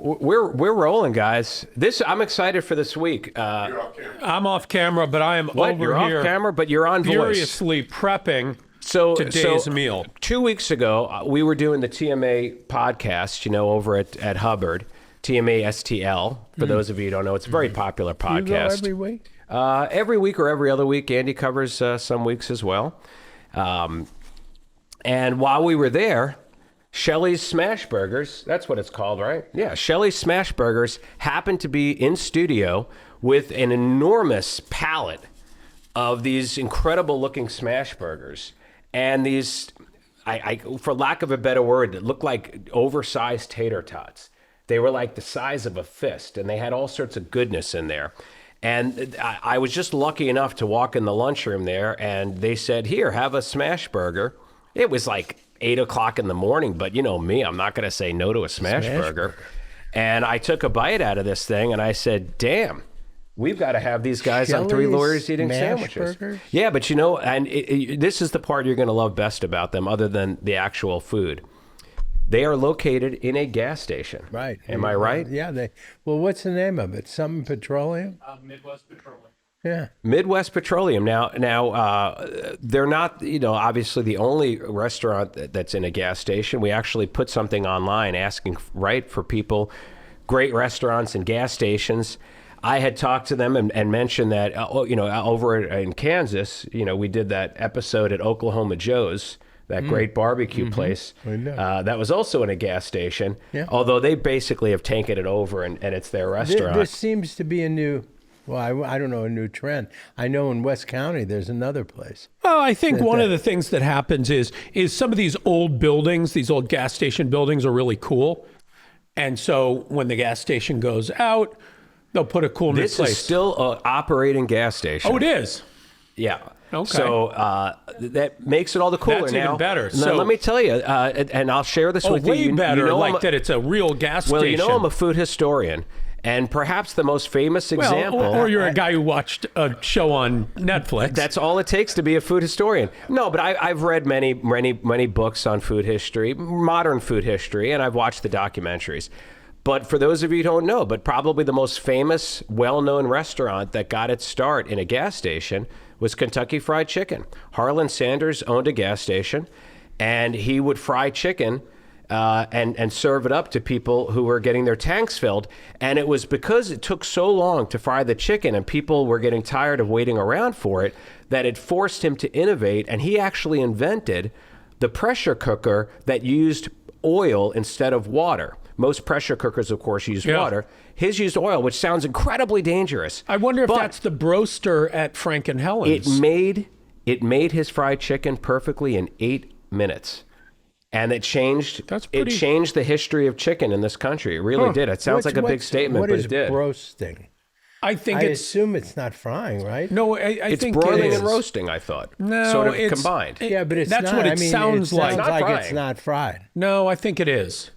We're rolling, guys. I'm excited for this week. I'm off camera, but I am over you're here. Off camera, but you're on voice. Furiously prepping today's meal. 2 weeks ago, we were doing the TMA podcast, over at Hubbard, TMA STL. For those of you who don't know, it's a very popular podcast. You go every week? Every week or every other week. Andy covers some weeks as well. And while we were there, Shelly's Smash Burgers, that's what it's called, right? Yeah, Shelly's Smash Burgers happened to be in studio with an enormous pallet of these incredible looking smash burgers. And these, I for lack of a better word, that looked like oversized tater tots. They were like the size of a fist, and they had all sorts of goodness in there. And I was just lucky enough to walk in the lunchroom there, and they said, here, have a smash burger. It was like 8 o'clock in the morning, but you know me, I'm not going to say no to a smash burger. And I took a bite out of this thing, and I said, damn, we've got to have these guys Shelly's on Three Lawyers Eating Smash Sandwiches. Burgers? Yeah, but and this is the part you're going to love best about them, other than the actual food. They are located in a gas station. Right. Am I right? Yeah. Well, what's the name of it? Something Petroleum? Midwest Petroleum. Yeah. Midwest Petroleum. Now, they're not, obviously the only restaurant that's in a gas station. We actually put something online asking, for people, great restaurants and gas stations. I had talked to them and mentioned that, over in Kansas, we did that episode at Oklahoma Joe's, that great barbecue place. I know. That was also in a gas station, although they basically have taken it over and it's their restaurant. This seems to be a new... Well, I don't know, a new trend. I know in West County there's another place. Well, I think one of the things that happens is some of these old buildings, these old gas station buildings are really cool. And so when the gas station goes out, they'll put a cool new place. This is still an operating gas station. Oh, it is? Yeah. Okay. So that makes it all the cooler. That's now, even better. Now, So, let me tell you, and I'll share this with you. Way better, that it's a real gas station. Well, I'm a food historian. And perhaps the most famous example... or you're a guy who watched a show on Netflix. That's all it takes to be a food historian. No, but I've read many books on food history, modern food history, and I've watched the documentaries. But for those of you who don't know, but probably the most famous, well-known restaurant that got its start in a gas station was Kentucky Fried Chicken. Harlan Sanders owned a gas station, and he would fry chicken and serve it up to people who were getting their tanks filled. And it was because it took so long to fry the chicken and people were getting tired of waiting around for it that it forced him to innovate. And he actually invented the pressure cooker that used oil instead of water. Most pressure cookers, of course, use water. His used oil, which sounds incredibly dangerous. I wonder if that's the broaster at Frank and Helen's. It made his fried chicken perfectly in 8 minutes. And it changed. It changed the history of chicken in this country. It really did. It sounds like a big statement, but it did. What is roasting? I assume it's not frying, right? No, I think it's broiling it is. and roasting. I thought. No, sort of it's combined. Yeah, but that's what it sounds like. It sounds like it's not fried. No, I think it is.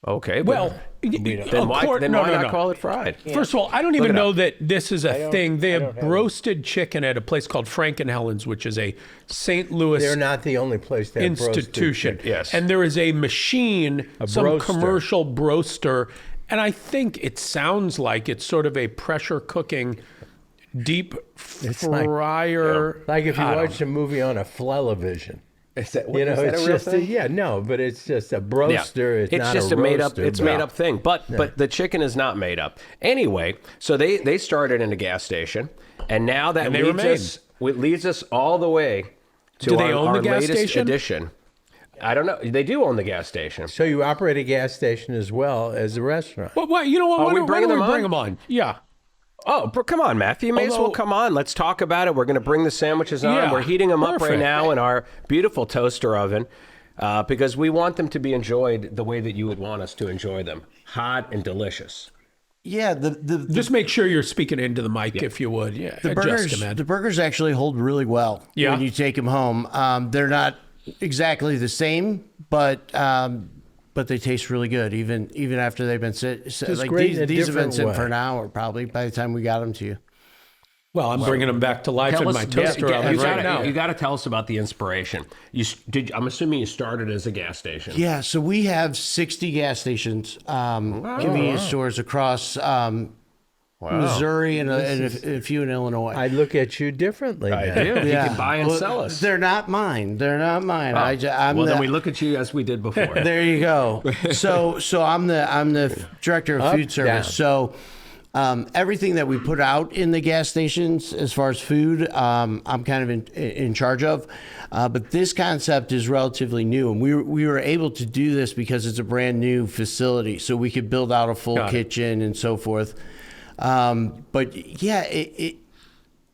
Okay. Well, then why not call it fried? First of all, I don't even know that this is a thing. They have roasted chicken at a place called Frank and Helen's, which is a St. Louis They're not the only place that institution. Yes. And there is a machine, some broaster. commercial broaster, and I think it sounds like it's sort of a pressure cooking deep fryer. Like if you watch a movie on a Flelevision. Is that, it's just thing? But it's just a broaster. Yeah. It's just a made up. It's made up thing. But the chicken is not made up. Anyway, so they started in a gas station, and now that leads us all the way to our latest edition. I don't know. They do own the gas station. So you operate a gas station as well as a restaurant. Well, you know what? Are we bringing them on? Yeah. Oh, come on, Matthew. You may as well come on. Let's talk about it. We're going to bring the sandwiches on. Yeah, we're heating them up right now in our beautiful toaster oven because we want them to be enjoyed the way that you would want us to enjoy them. Hot and delicious. Yeah. Just make sure you're speaking into the mic if you would. Yeah. The burgers actually hold really well when you take them home. They're not exactly the same, but they taste really good, even after they've been these have been sitting for an hour, probably, by the time we got them to you. Well, I'm bringing them back to life in my toaster oven right now. You got to tell us about the inspiration. I'm assuming you started as a gas station. Yeah, so we have 60 gas stations, convenience stores across Missouri and a few in Illinois. I look at you differently. I now. do. You can buy and sell us. They're not mine. Then we look at you as we did before. There you go. So I'm the director of food service. down. So everything that we put out in the gas stations as far as food, I'm kind of in charge of. But this concept is relatively new, and we were able to do this because it's a brand new facility, so we could build out a full kitchen and so forth. But yeah,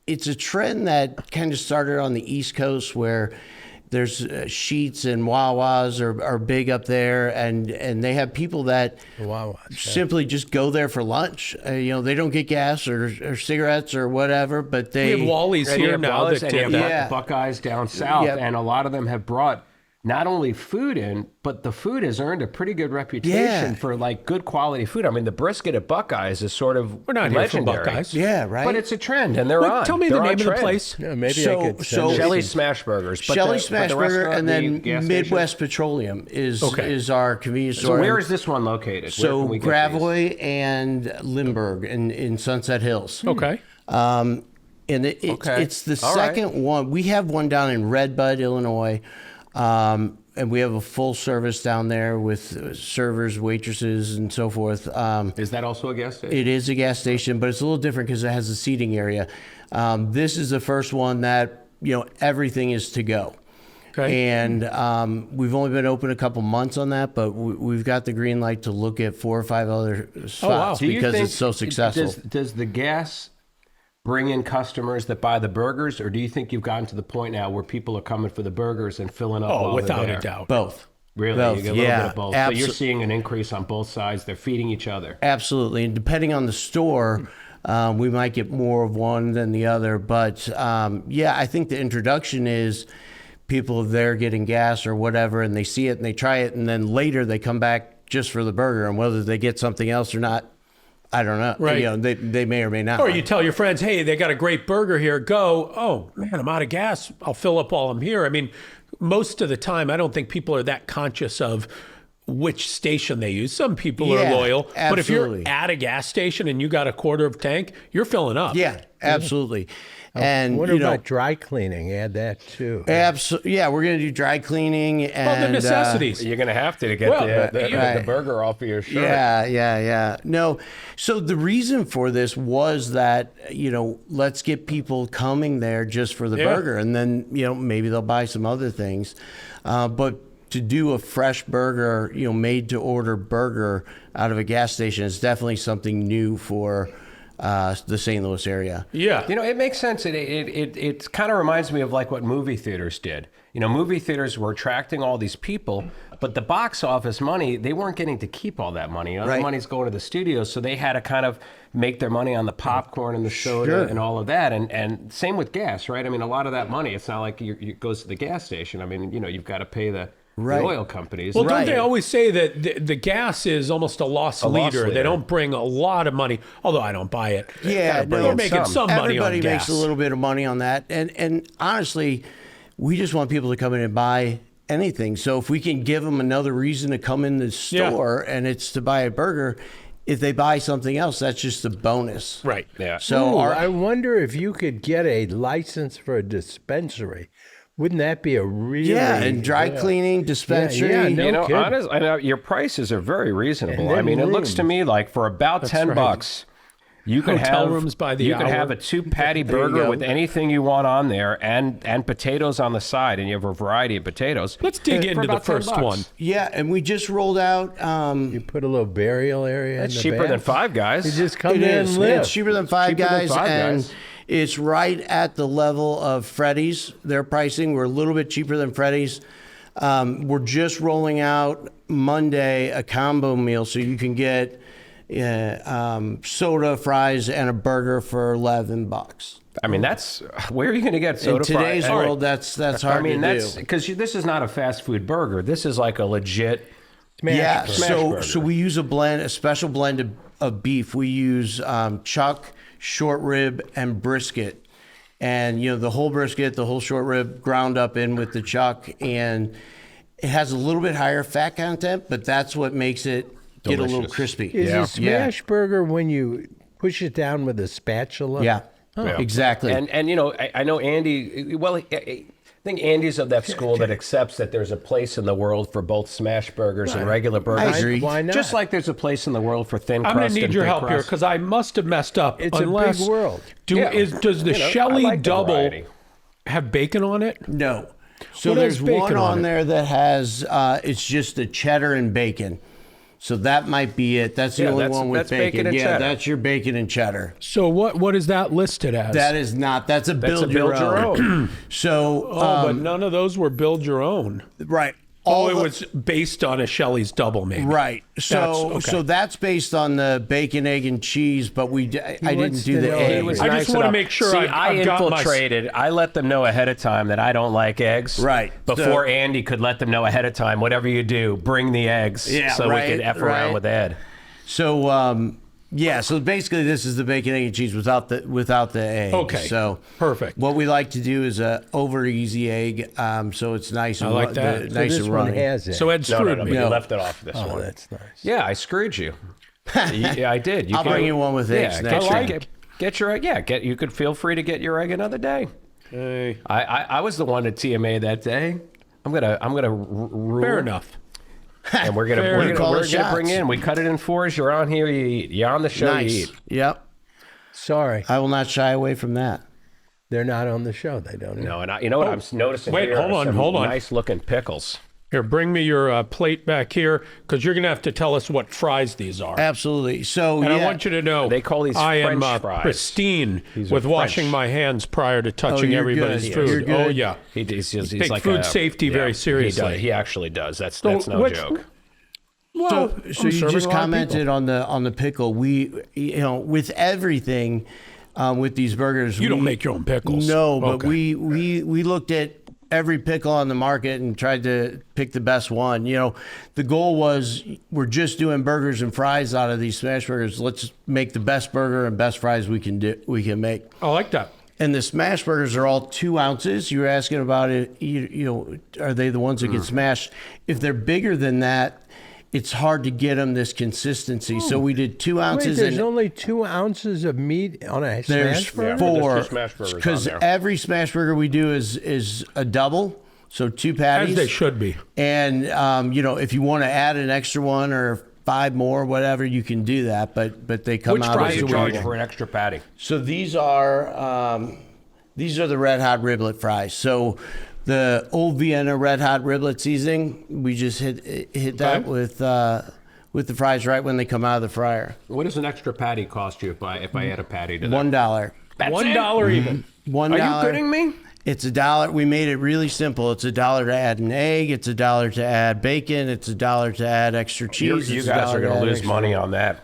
it's a trend that kind of started on the East Coast where there's Sheets and Wawas are big up there, and they have people that simply just go there for lunch. They don't get gas or cigarettes or whatever, but they We have Wally's here now that and you did have that. Buckeyes down south, Yep. and a lot of them have brought not only food in, but the food has earned a pretty good reputation for like good quality food. I mean, the brisket at Buckeyes is sort of We're not here for legendary. Buckeyes. Yeah, right. But it's a trend, and they're What- on. Tell me They're the on name of the trend. place. Yeah, maybe So- I could so- send Shelly's Smash Burgers. But Shelly the Smash restaurant, Burger, and the then gas station? Midwest Petroleum is our convenience So store. where is this one located? Where So can we get Gravois and Lindbergh in Sunset Hills. Okay. And it's the All right. second one. We have one down in Redbud, Illinois. And we have a full service down there with servers, waitresses, and so forth. Is that also a gas station? It is a gas station, but it's a little different because it has a seating area. This is the first one that, everything is to go. Okay. And we've only been open a couple months on that, but we've got the green light to look at 4 or 5 other spots Do you because think- it's so successful. Does the gas bring in customers that buy the burgers, or do you think you've gotten to the point now where people are coming for the burgers and filling up? Oh, while without they're there? a doubt. Both. Really, Both, you get a little bit of both. So you're abso- seeing an increase on both sides. They're feeding each other. Absolutely. And depending on the store, we might get more of one than the other. But I think the introduction is people there getting gas or whatever, and they see it and they try it, and then later they come back just for the burger. And whether they get something else or not, I don't know. Right. They may or may not. Or you tell your friends, hey, they got a great burger here. Go. Oh, man, I'm out of gas. I'll fill up while I'm here. I mean, most of the time, I don't think people are that conscious of which station they use. Some people are Yeah, loyal. But if you're absolutely. at a gas station and you got a quarter of tank, you're filling up. Yeah, absolutely. And What about dry cleaning? Add that too. absolutely. Yeah, we're going to do dry cleaning and Well, the necessities. You're going to have to get Well, the burger off of your shirt. Yeah. No, so the reason for this was that, let's get people coming there just for the burger, and then, maybe they'll buy some other things. But to do a fresh burger, made to order burger out of a gas station is definitely something new for the St. Louis area. Yeah. It makes sense. It kind of reminds me of like what movie theaters did. Movie theaters were attracting all these people, but the box office money, they weren't getting to keep all that money. The Right. money's going to the studios, so they had to kind of make their money on the popcorn and the soda Sure. and all of that. And same with gas, right? I mean, a lot of that money, it's not like it goes to the gas station. I mean, you've got to pay the oil companies. Well, don't Right. they always say that the gas is almost a loss leader? They leader. don't bring a lot of money, although I don't buy it. Yeah, bring They're in making some money on Everybody gas. makes a little bit of money on that. And honestly, we just want people to come in and buy anything. So if we can give them another reason to come in the store and it's to buy a burger, if they buy something else, that's just a bonus. Right. Yeah. So Ooh, our, I wonder if you could get a license for a dispensary. Wouldn't that be a really and dry cleaning, dispensary. Yeah, no kidding. Honestly, I know your prices are very reasonable. And I mean, then it looks to rooms. me like for about $10, you can Hotel have rooms by the you can hour. have a 2-patty you burger go. with anything you want on there, and potatoes on the side, and you have a variety of potatoes. Let's dig for into the about first $10. one. Yeah, and we just rolled out. You put a little burial area That's in the cheaper back. than Five Guys. You just come It in is. and live. It's cheaper than Five Cheaper than Guys, Five and Guys. it's right at the level of Freddy's. Their pricing, we're a little bit cheaper than Freddy's. We're just rolling out Monday a combo meal, so you can get soda, fries, and a burger for $11. I mean, that's where are you going to get soda? In today's fries? world, that's hard I mean, to that's do. because this is not a fast food burger. This is like a legit. Yeah, Smash so burger. we use a special blend of beef. We use chuck, short rib, and brisket. And, the whole brisket, the whole short rib ground up in with the chuck. And it has a little bit higher fat content, but that's what makes it get a little Delicious. crispy. Is a smash burger when you push it down with a spatula? Yeah, Yeah. exactly. And I know Andy. Well, I think Andy's of that school that accepts that there's a place in the world for both smash burgers and regular burgers. I agree. Why not? Just like there's a place in the world for thin crust. I'm going to need and your thick help here crust. because I must have messed up. It's unless, a big world. Does the I Shelly like the double variety. have bacon on it? No. So What has there's one bacon on on it? there that has, it's just the cheddar and bacon. So that might be it. That's the Yeah, only that's- one with that's bacon. bacon and Yeah, cheddar. that's your bacon and cheddar. So what is that listed as? That is not. That's a That's build, a build your own. So, but none of those were build your own. right. Oh, it the- was based on a Shelley's double, maybe. Right. So okay. that's based on the bacon, egg, and cheese, but I didn't wants do to the know egg. everything. I just wanna make sure See, I've got my- infiltrated. I let them know ahead of time that I don't like eggs. Right. Before Andy could let them know ahead of time, whatever you do, bring the eggs. Yeah, so right, we could F right. around with Ed. So, so basically this is the bacon, egg, and cheese without the egg. Okay. So Perfect. what we like to do is a over easy egg, so it's nice and like that. So nice this and one runny. has it. So Ed No, screwed but me. you left it off this Oh, one. that's nice. Yeah, I screwed you. Yeah, I did. I'll bring you one with eggs Yeah, next time. get your egg. Yeah, you could feel free to get your egg another day. Hey, I was the one at TMA that day. I'm gonna rule. fair enough. And we're gonna Fair we're enough. gonna, Call we're the gonna bring shots. in. We cut it in fours. You're on here. You eat. You're on the show. You Nice. eat. Yep. Sorry, I will not shy away from that. they're not on the show. They don't. No, and you know what I'm noticing? Wait, here hold are on, some hold on. Nice looking pickles. Here, bring me your plate back here because you're going to have to tell us what fries these are. Absolutely. So And yeah, I want you to know They call these I am French fries. pristine These are with washing French. my hands prior to touching you're everybody's good. food. You're good. Oh yeah. He's Take like food safety very seriously. He actually does. That's no which- joke. Well, So I'm you serving just a lot of commented people. on the pickle. We, with everything, with these burgers, You don't make your own pickles. No, but Okay. we looked at every pickle on the market and tried to pick the best one. The goal was we're just doing burgers and fries out of these smash burgers. Let's make the best burger and best fries we can make. I like that. And the smash burgers are all 2 ounces. You were asking about it. Are they the ones that get smashed? If they're bigger than that, it's hard to get them this consistency. So we did 2 Wait, ounces. there's and only 2 ounces of meat on a there's smash burger? four. There's 2 smash burgers on Because there. every smash burger we do is a double. So 2 patties. As they should be. And, if you want to add an extra one or 5 more, whatever, you can do that. But they come Which out fries as You a do we charge get? for an extra patty. So these are the red hot riblet fries. So the old Vienna red hot riblet seasoning, we just hit that Okay. with the fries right when they come out of the fryer. What does an extra patty cost you if I add a patty to that? $1. That's it? $1 even. $1. Are you kidding me? It's $1. We made it really simple. It's $1 to add an egg. It's $1 to add bacon. It's $1 to add extra cheese. You It's guys $1 are going add to lose extra- money on that.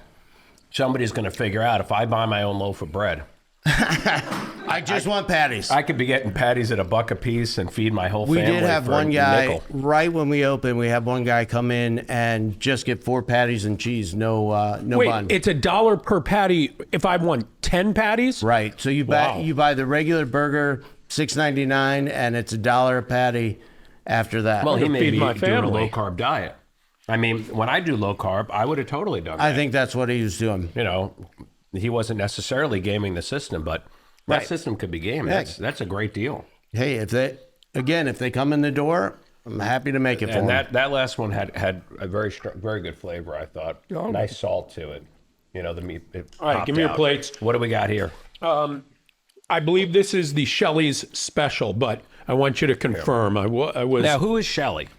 Somebody's going to figure out if I buy my own loaf of bread, I just want patties. I could be getting patties at $1 a piece and feed my whole We family. did have for one a guy nickel. right when we opened. We had one guy come in and just get 4 patties and cheese, no Wait, bun. it's $1 per patty if I want 10 patties? Right. So you Wow. buy the regular burger, $6.99, and it's $1 a patty after that. Well, he gonna may feed be my doing a family. low carb diet. I mean, when I do low carb, I would have totally done that. I think that's what he was doing. He wasn't necessarily gaming the system, but that Right. system could be gamed. Yeah. That's a great deal. Hey, if they come in the door, I'm happy to make it for And them. that last one had a very good flavor. I thought nice salt to it. The meat. All right, give me your plates. What do we got here? I believe this is the Shelley's special, but I want you to confirm. I was. Now, who is Shelly?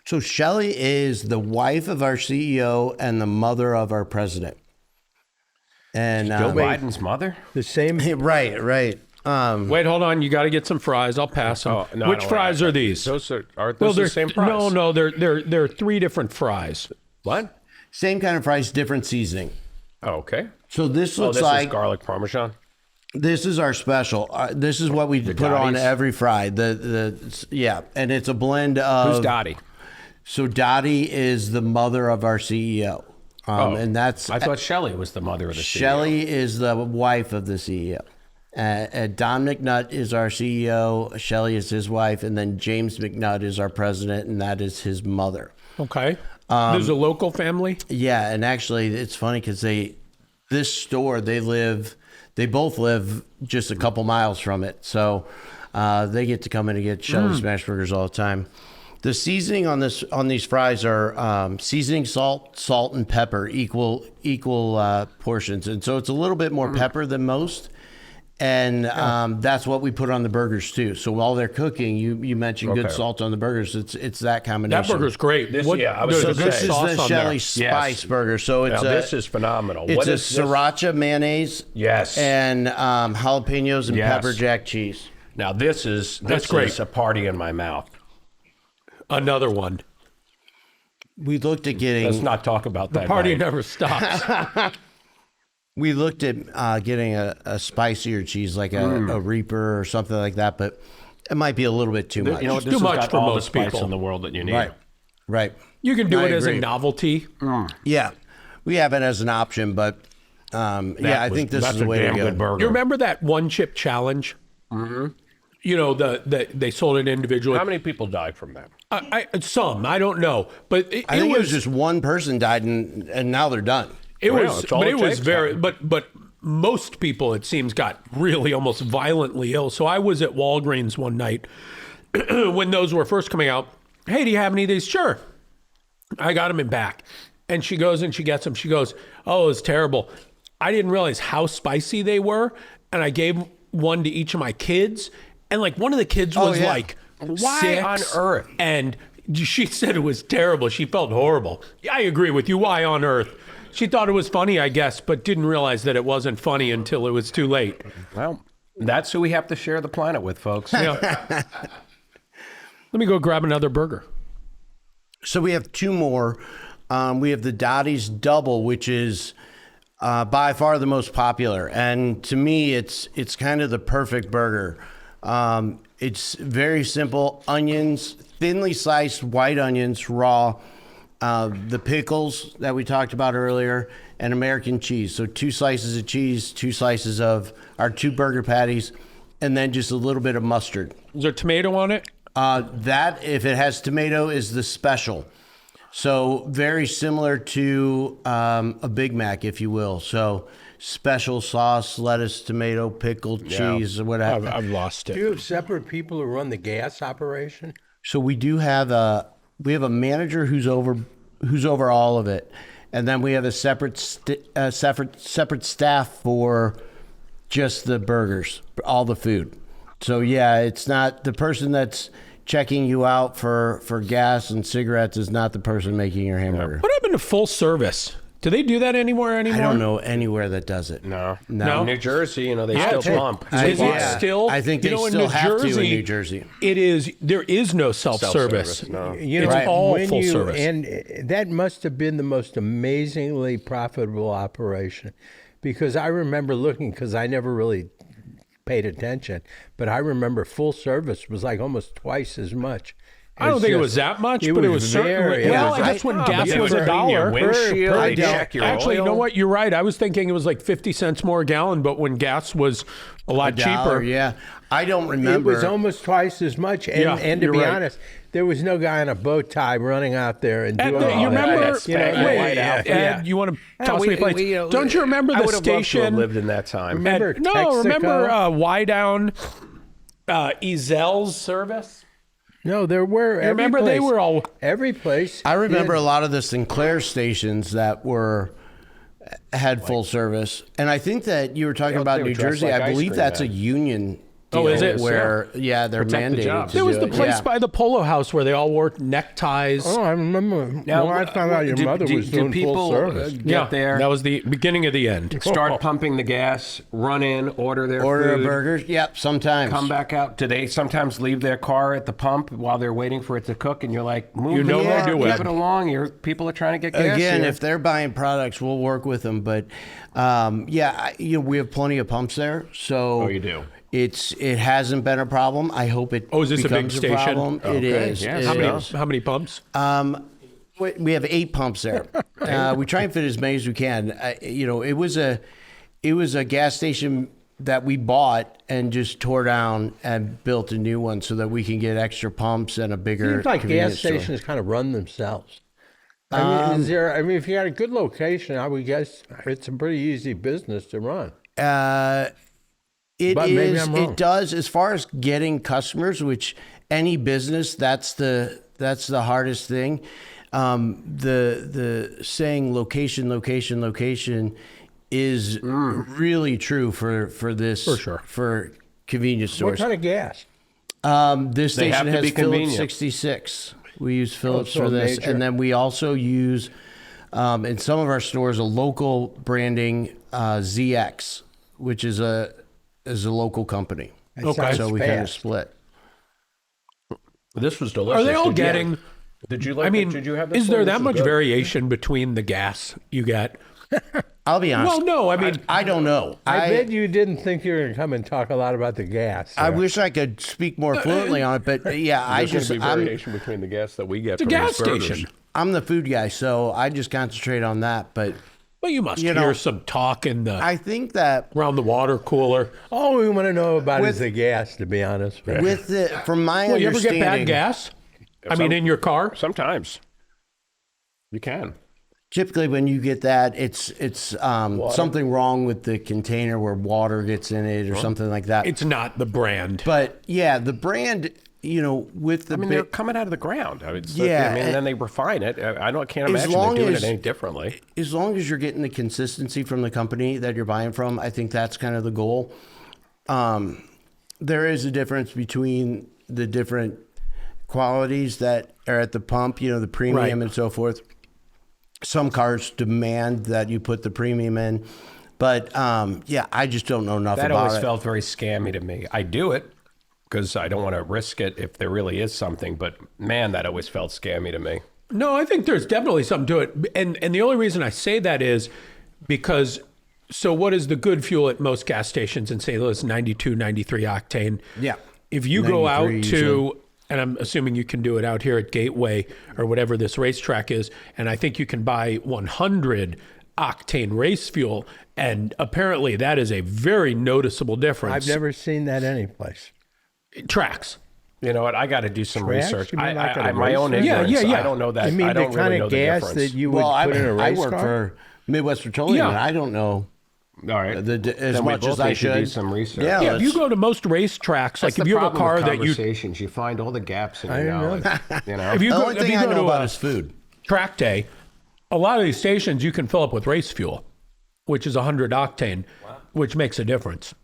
So Shelly is the wife of our CEO and the mother of our president. And Joe Biden's mother? The same. right. Wait, hold on. You got to get some fries. I'll pass them. Oh, no, Which no, fries wait. are these? Those aren't Well, those they're the same price? No, they're 3 different fries. What? Same kind of fries, different seasoning. Oh, okay. So this Oh, looks this like is garlic parmesan. this is our special. This is what we put on Dottie's? every fry. Yeah, and it's a blend of. Who's Dottie? So Dottie is the mother of our CEO. And that's I thought Shelly was the mother of the CEO. Shelly is the wife of the CEO. Don McNutt is our CEO. Shelly is his wife, and then James McNutt is our president, and that is his mother. Okay. There's a local family. Yeah, and actually, it's funny because this store they both live just a couple miles from it, so they get to come in and get Shelly smash burgers all the time. The seasoning on these fries are seasoning salt, and pepper, equal portions, and so it's a little bit more pepper than most. And that's what we put on the burgers too. So while they're cooking, you mentioned good salt on the burgers. It's that combination. That burger's great. This- What- yeah, I was there's gonna a good say. This is sauce the on Shelly there. spice burger. So it's Now, this is phenomenal. It's What a is this? sriracha mayonnaise. Yes. And jalapenos and Yes. pepper jack cheese. Now this is great. a party in my mouth. Another one. We looked at getting. Let's not talk about that. Party night. never stops. We looked at getting a spicier cheese, like a Reaper or something like that, but it might be a little bit too much. You know, It's this too has much got for all most the spice people. in the world that you need. Right. You can do I it as a agree. novelty. Yeah, we have it as an option, but I think this is the way to damn go. good burger. You remember that one chip challenge? Mm-hmm. You know, they sold it individually. How many people died from that? Some, I don't know, but I think it was just one person died, and now they're done. It Well, was, it's all but it it was takes, very, Tom. but most people, it seems, got really almost violently ill. So I was at Walgreens one night when those were first coming out. Hey, do you have any of these? Sure. I got them in back. And she goes and she gets them. She goes, oh, it was terrible. I didn't realize how spicy they were. And I gave one to each of my kids. And like one of the kids was yeah. like, Why 6, on earth? And she said it was terrible. She felt horrible. I agree with you. Why on earth? She thought it was funny, I guess, but didn't realize that it wasn't funny until it was too late. Well, that's who we have to share the planet with, folks. Yeah. Let me go grab another burger. So we have two more. We have the Dottie's Double, which is by far the most popular, and to me, it's kind of the perfect burger. It's very simple: onions, thinly sliced white onions, raw. The pickles that we talked about earlier, and American cheese. So 2 slices of cheese, 2 slices of our 2 burger patties, and then just a little bit of mustard. Is there tomato on it? That, if it has tomato, is the special. So very similar to a Big Mac, if you will. So special sauce, lettuce, tomato, pickle, cheese, or whatever. I've lost Do it. you have separate people who run the gas operation? So we do have a manager who's over all of it, and then we have a separate staff for just the burgers, all the food. So yeah, it's not the person that's checking you out for gas and cigarettes is not the person making your hamburger. What happened to full service? Do they do that anymore? I don't know anywhere that does it. No. No? New Jersey, they Yeah, still pump. Is it yeah. still? I think you they know, still in New have to in Jersey, New Jersey. It is. There is no self-service. Self-service, no. You It's all when full service. And that must have been the most amazingly profitable operation, because I remember looking, because I never really paid attention, but I remember full service was like almost twice as much. I don't It's think it just- was that much, but it was certainly. very- Well, it I was- guess when but gas you was have to clean your $1. windshield, per they check your Actually, you oil. know what? You're right. I was thinking it was like 50 cents more a gallon, but when gas was a lot cheaper. $1, yeah. I don't It remember. was almost twice as much, and, Yeah, and to you're be right. honest, there was no guy in a bow tie running out there and doing Ed, all you that. remember? that's Spanish wait, white outfit. Ed, you want to toss we- me a place? we, Don't you remember I the would have loved to have station? lived in that time. Remember Ed, no, Texaco? remember Y down Ezel's service? No, there were. Every remember they place- were all- every place. I remember did. a lot of the Sinclair stations that had full service, and I think that you were talking about they were New dressed Jersey. like I ice believe cream that's men. a union. Oh, is deal it? Where they're Protect the mandated. jobs. to There was do the it. place Yeah. by the Polo House where they all wore neckties. Oh, I remember. Now, I found out your mother was doing people full service. get there, That was the beginning of the end. start pumping the gas, run in, order their Order food, a burger. Yep, sometimes. come back out. Do they sometimes leave their car at the pump while they're waiting for it to cook? And you're like, move You know it, they do keep it. it along. People are trying to get gas Again, here. if they're buying products, we'll work with them. But we have plenty of pumps there. So you do? It hasn't been a problem. I hope it. Oh, is this a big becomes station? problem. It Okay, is. yes. It How is. many pumps? We have 8 pumps there. We try and fit as many as we can. It was a gas station that we bought and just tore down and built a new one so that we can get extra pumps and a bigger. Seems like gas convenience store. stations kind of run themselves. I mean, if you got a good location, I would guess it's a pretty easy business to run. But maybe I'm wrong. It does, as far as getting customers, which any business, that's the hardest thing. The saying location is really true for this, For sure. for convenience stores. What kind of gas? This They have station to has be Phillips convenient. 66. We use Phillips so for this, major. and then we also use in some of our stores a local branding ZX, which is a local company. That Okay. sounds So we kind of fast. split. This was delicious. Are they all Did you- getting? Did you like? I mean, did you have this is there one? that This much good. variation between the gas you get? I'll be honest. Well, no. I mean, I don't know. I bet you didn't think you were going to come and talk a lot about the gas. I wish I could speak more fluently on it, but yeah, There's going to be variation between the gas that we get it's a from gas these burgers. station. I'm the food guy, so I just concentrate on that. But Well, you must You hear know, some talk in the I think that around the water cooler. All we want to know about With- is the gas, to be honest. With you. with the from my Well, you ever get understanding, bad gas? I mean, in your car? Sometimes you can. typically when you get that, it's something wrong with the container where water gets in it or something like that. It's not the brand. But yeah, the brand, with the I mean, they're coming out of the ground. I mean, Yeah, I mean, and- then they refine it. Can't As imagine long they're doing as- it any differently. as long as you're getting the consistency from the company that you're buying from, I think that's kind of the goal. There is a difference between the different qualities that are at the pump, the premium Right. and so forth. Some cars demand that you put the premium in, but yeah, I just don't know enough That about always it. felt very scammy to me. I do it because I don't want to risk it if there really is something. But man, that always felt scammy to me. No, I think there's definitely something to it. And the only reason I say that is because, so what is the good fuel at most gas stations in St. Louis? 92, 93 octane. Yeah. If you go out 93 to, usually. and I'm assuming you can do it out here at Gateway or whatever this racetrack is, and I think you can buy 100 octane race fuel. And apparently that is a very noticeable difference. I've never seen that anyplace. Tracks. You know what? I got to do some Tracks? research. You mean like at a my own racetrack? ignorance. Yeah. I don't know that. You mean I the don't kind really know of the gas difference. that you would Well, put in a I race work car? for Midwest Petroleum, Yeah. and I don't know All right. as Then we much both as I need to do should. some research. Yeah, Yeah, if you let's- go to most racetracks, like if you have a car that you, conversations, you find all the gaps in I your didn't know knowledge. You know, if you the go, only if thing you I go know to about a is food. track day, a lot of these stations you can fill up with race fuel, which is 100 octane, which makes a difference.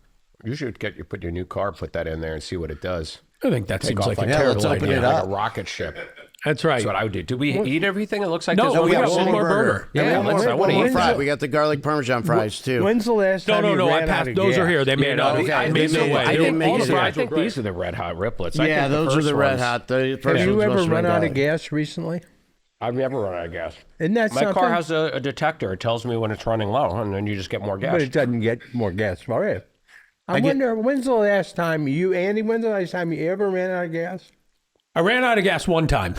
you should put your new car, put that in there, and see what it does. I think that seems off like a like- Yeah, terrible let's open idea. it Like up. a rocket ship. That's right. That's what I would do. Do we eat everything? It looks like No, there's we only got one one more burger. Yeah, one let's, more- I want to one eat more that. Fry. We got the garlic Parmesan fries too. When's the last No, time no, you no. I ran passed. out of Those gas? are here. They may not. okay. I They made made- no way. I They didn't were- make all it the here. I fries were think great. these are the red hot riplets. I Yeah, think the those are first the red ones- hot. The first Have you ones ever must have run been out of garlic. gas recently? I've never run out of gas. Isn't that My something? car has a detector. It tells me when it's running low, and then you just get more gas. But it doesn't get more gas for it. I wonder, when's the last time Andy, when's the last time you ever ran out of gas? I ran out of gas one time,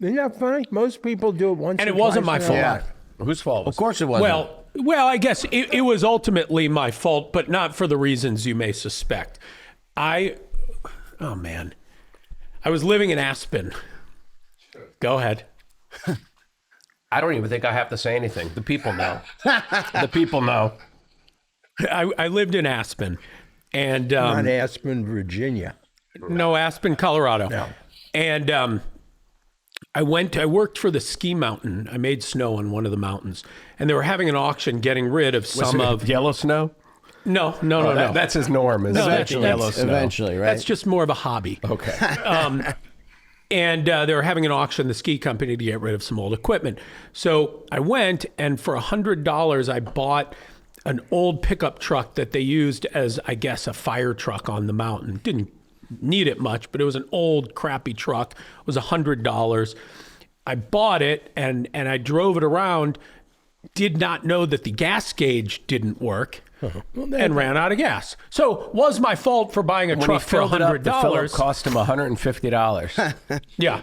Isn't that funny? Most people do it once and or it wasn't twice my in their fault. life. Whose fault? Of course it wasn't. Well, I guess it was ultimately my fault, but not for the reasons you may suspect. Oh man, I was living in Aspen. Go ahead. I don't even think I have to say anything. The people know. The people know. I lived in Aspen, and Not Aspen, Virginia. no, Aspen, Colorado. No. And I worked for the ski mountain. I made snow on one of the mountains, and they were having an auction getting rid of some of. yellow snow. No. That's his norm. Is No, eventually that's- yellow snow. Eventually, right? That's just more of a hobby. Okay. And they were having an auction, the ski company, to get rid of some old equipment. So I went, and for $100, I bought an old pickup truck that they used as, I guess, a fire truck on the mountain. Didn't need it much, but it was an old, crappy truck. It was $100. I bought it, and I drove it around, did not know that the gas gauge didn't work, and ran out of gas. So was my fault for buying a When he truck for filled it up, $100. the filler cost him $150. Yeah.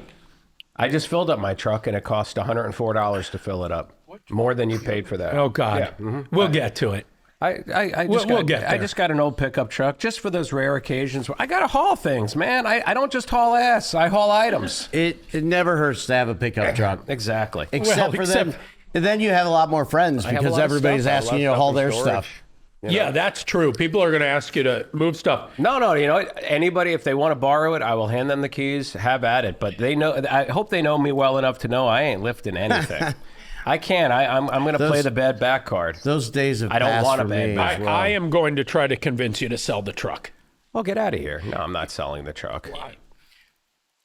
I just filled up my truck and it cost $104 to fill it up. More than you paid for that. Oh God, Yeah, mhm. we'll get to it. I We'll get there. just got an old pickup truck just for those rare occasions. I got to haul things, man. I don't just haul ass. I haul items. It never hurts to have a pickup truck. Exactly. Except for them. And then you have a lot more friends have a because lot of everybody's stuff. I have a lot asking you of to haul stuff their in storage. stuff. Yeah, that's true. People are going to ask you to move stuff. No, you know what? Anybody, if they want to borrow it, I will hand them the keys. Have at it. But they know. I hope they know me well enough to know I ain't lifting anything. I can't. I'm going to play the bad back card. Those days have I don't passed want a for bad me back. as well. I am going to try to convince you to sell the truck. Well, get out of here. No, I'm not selling the truck.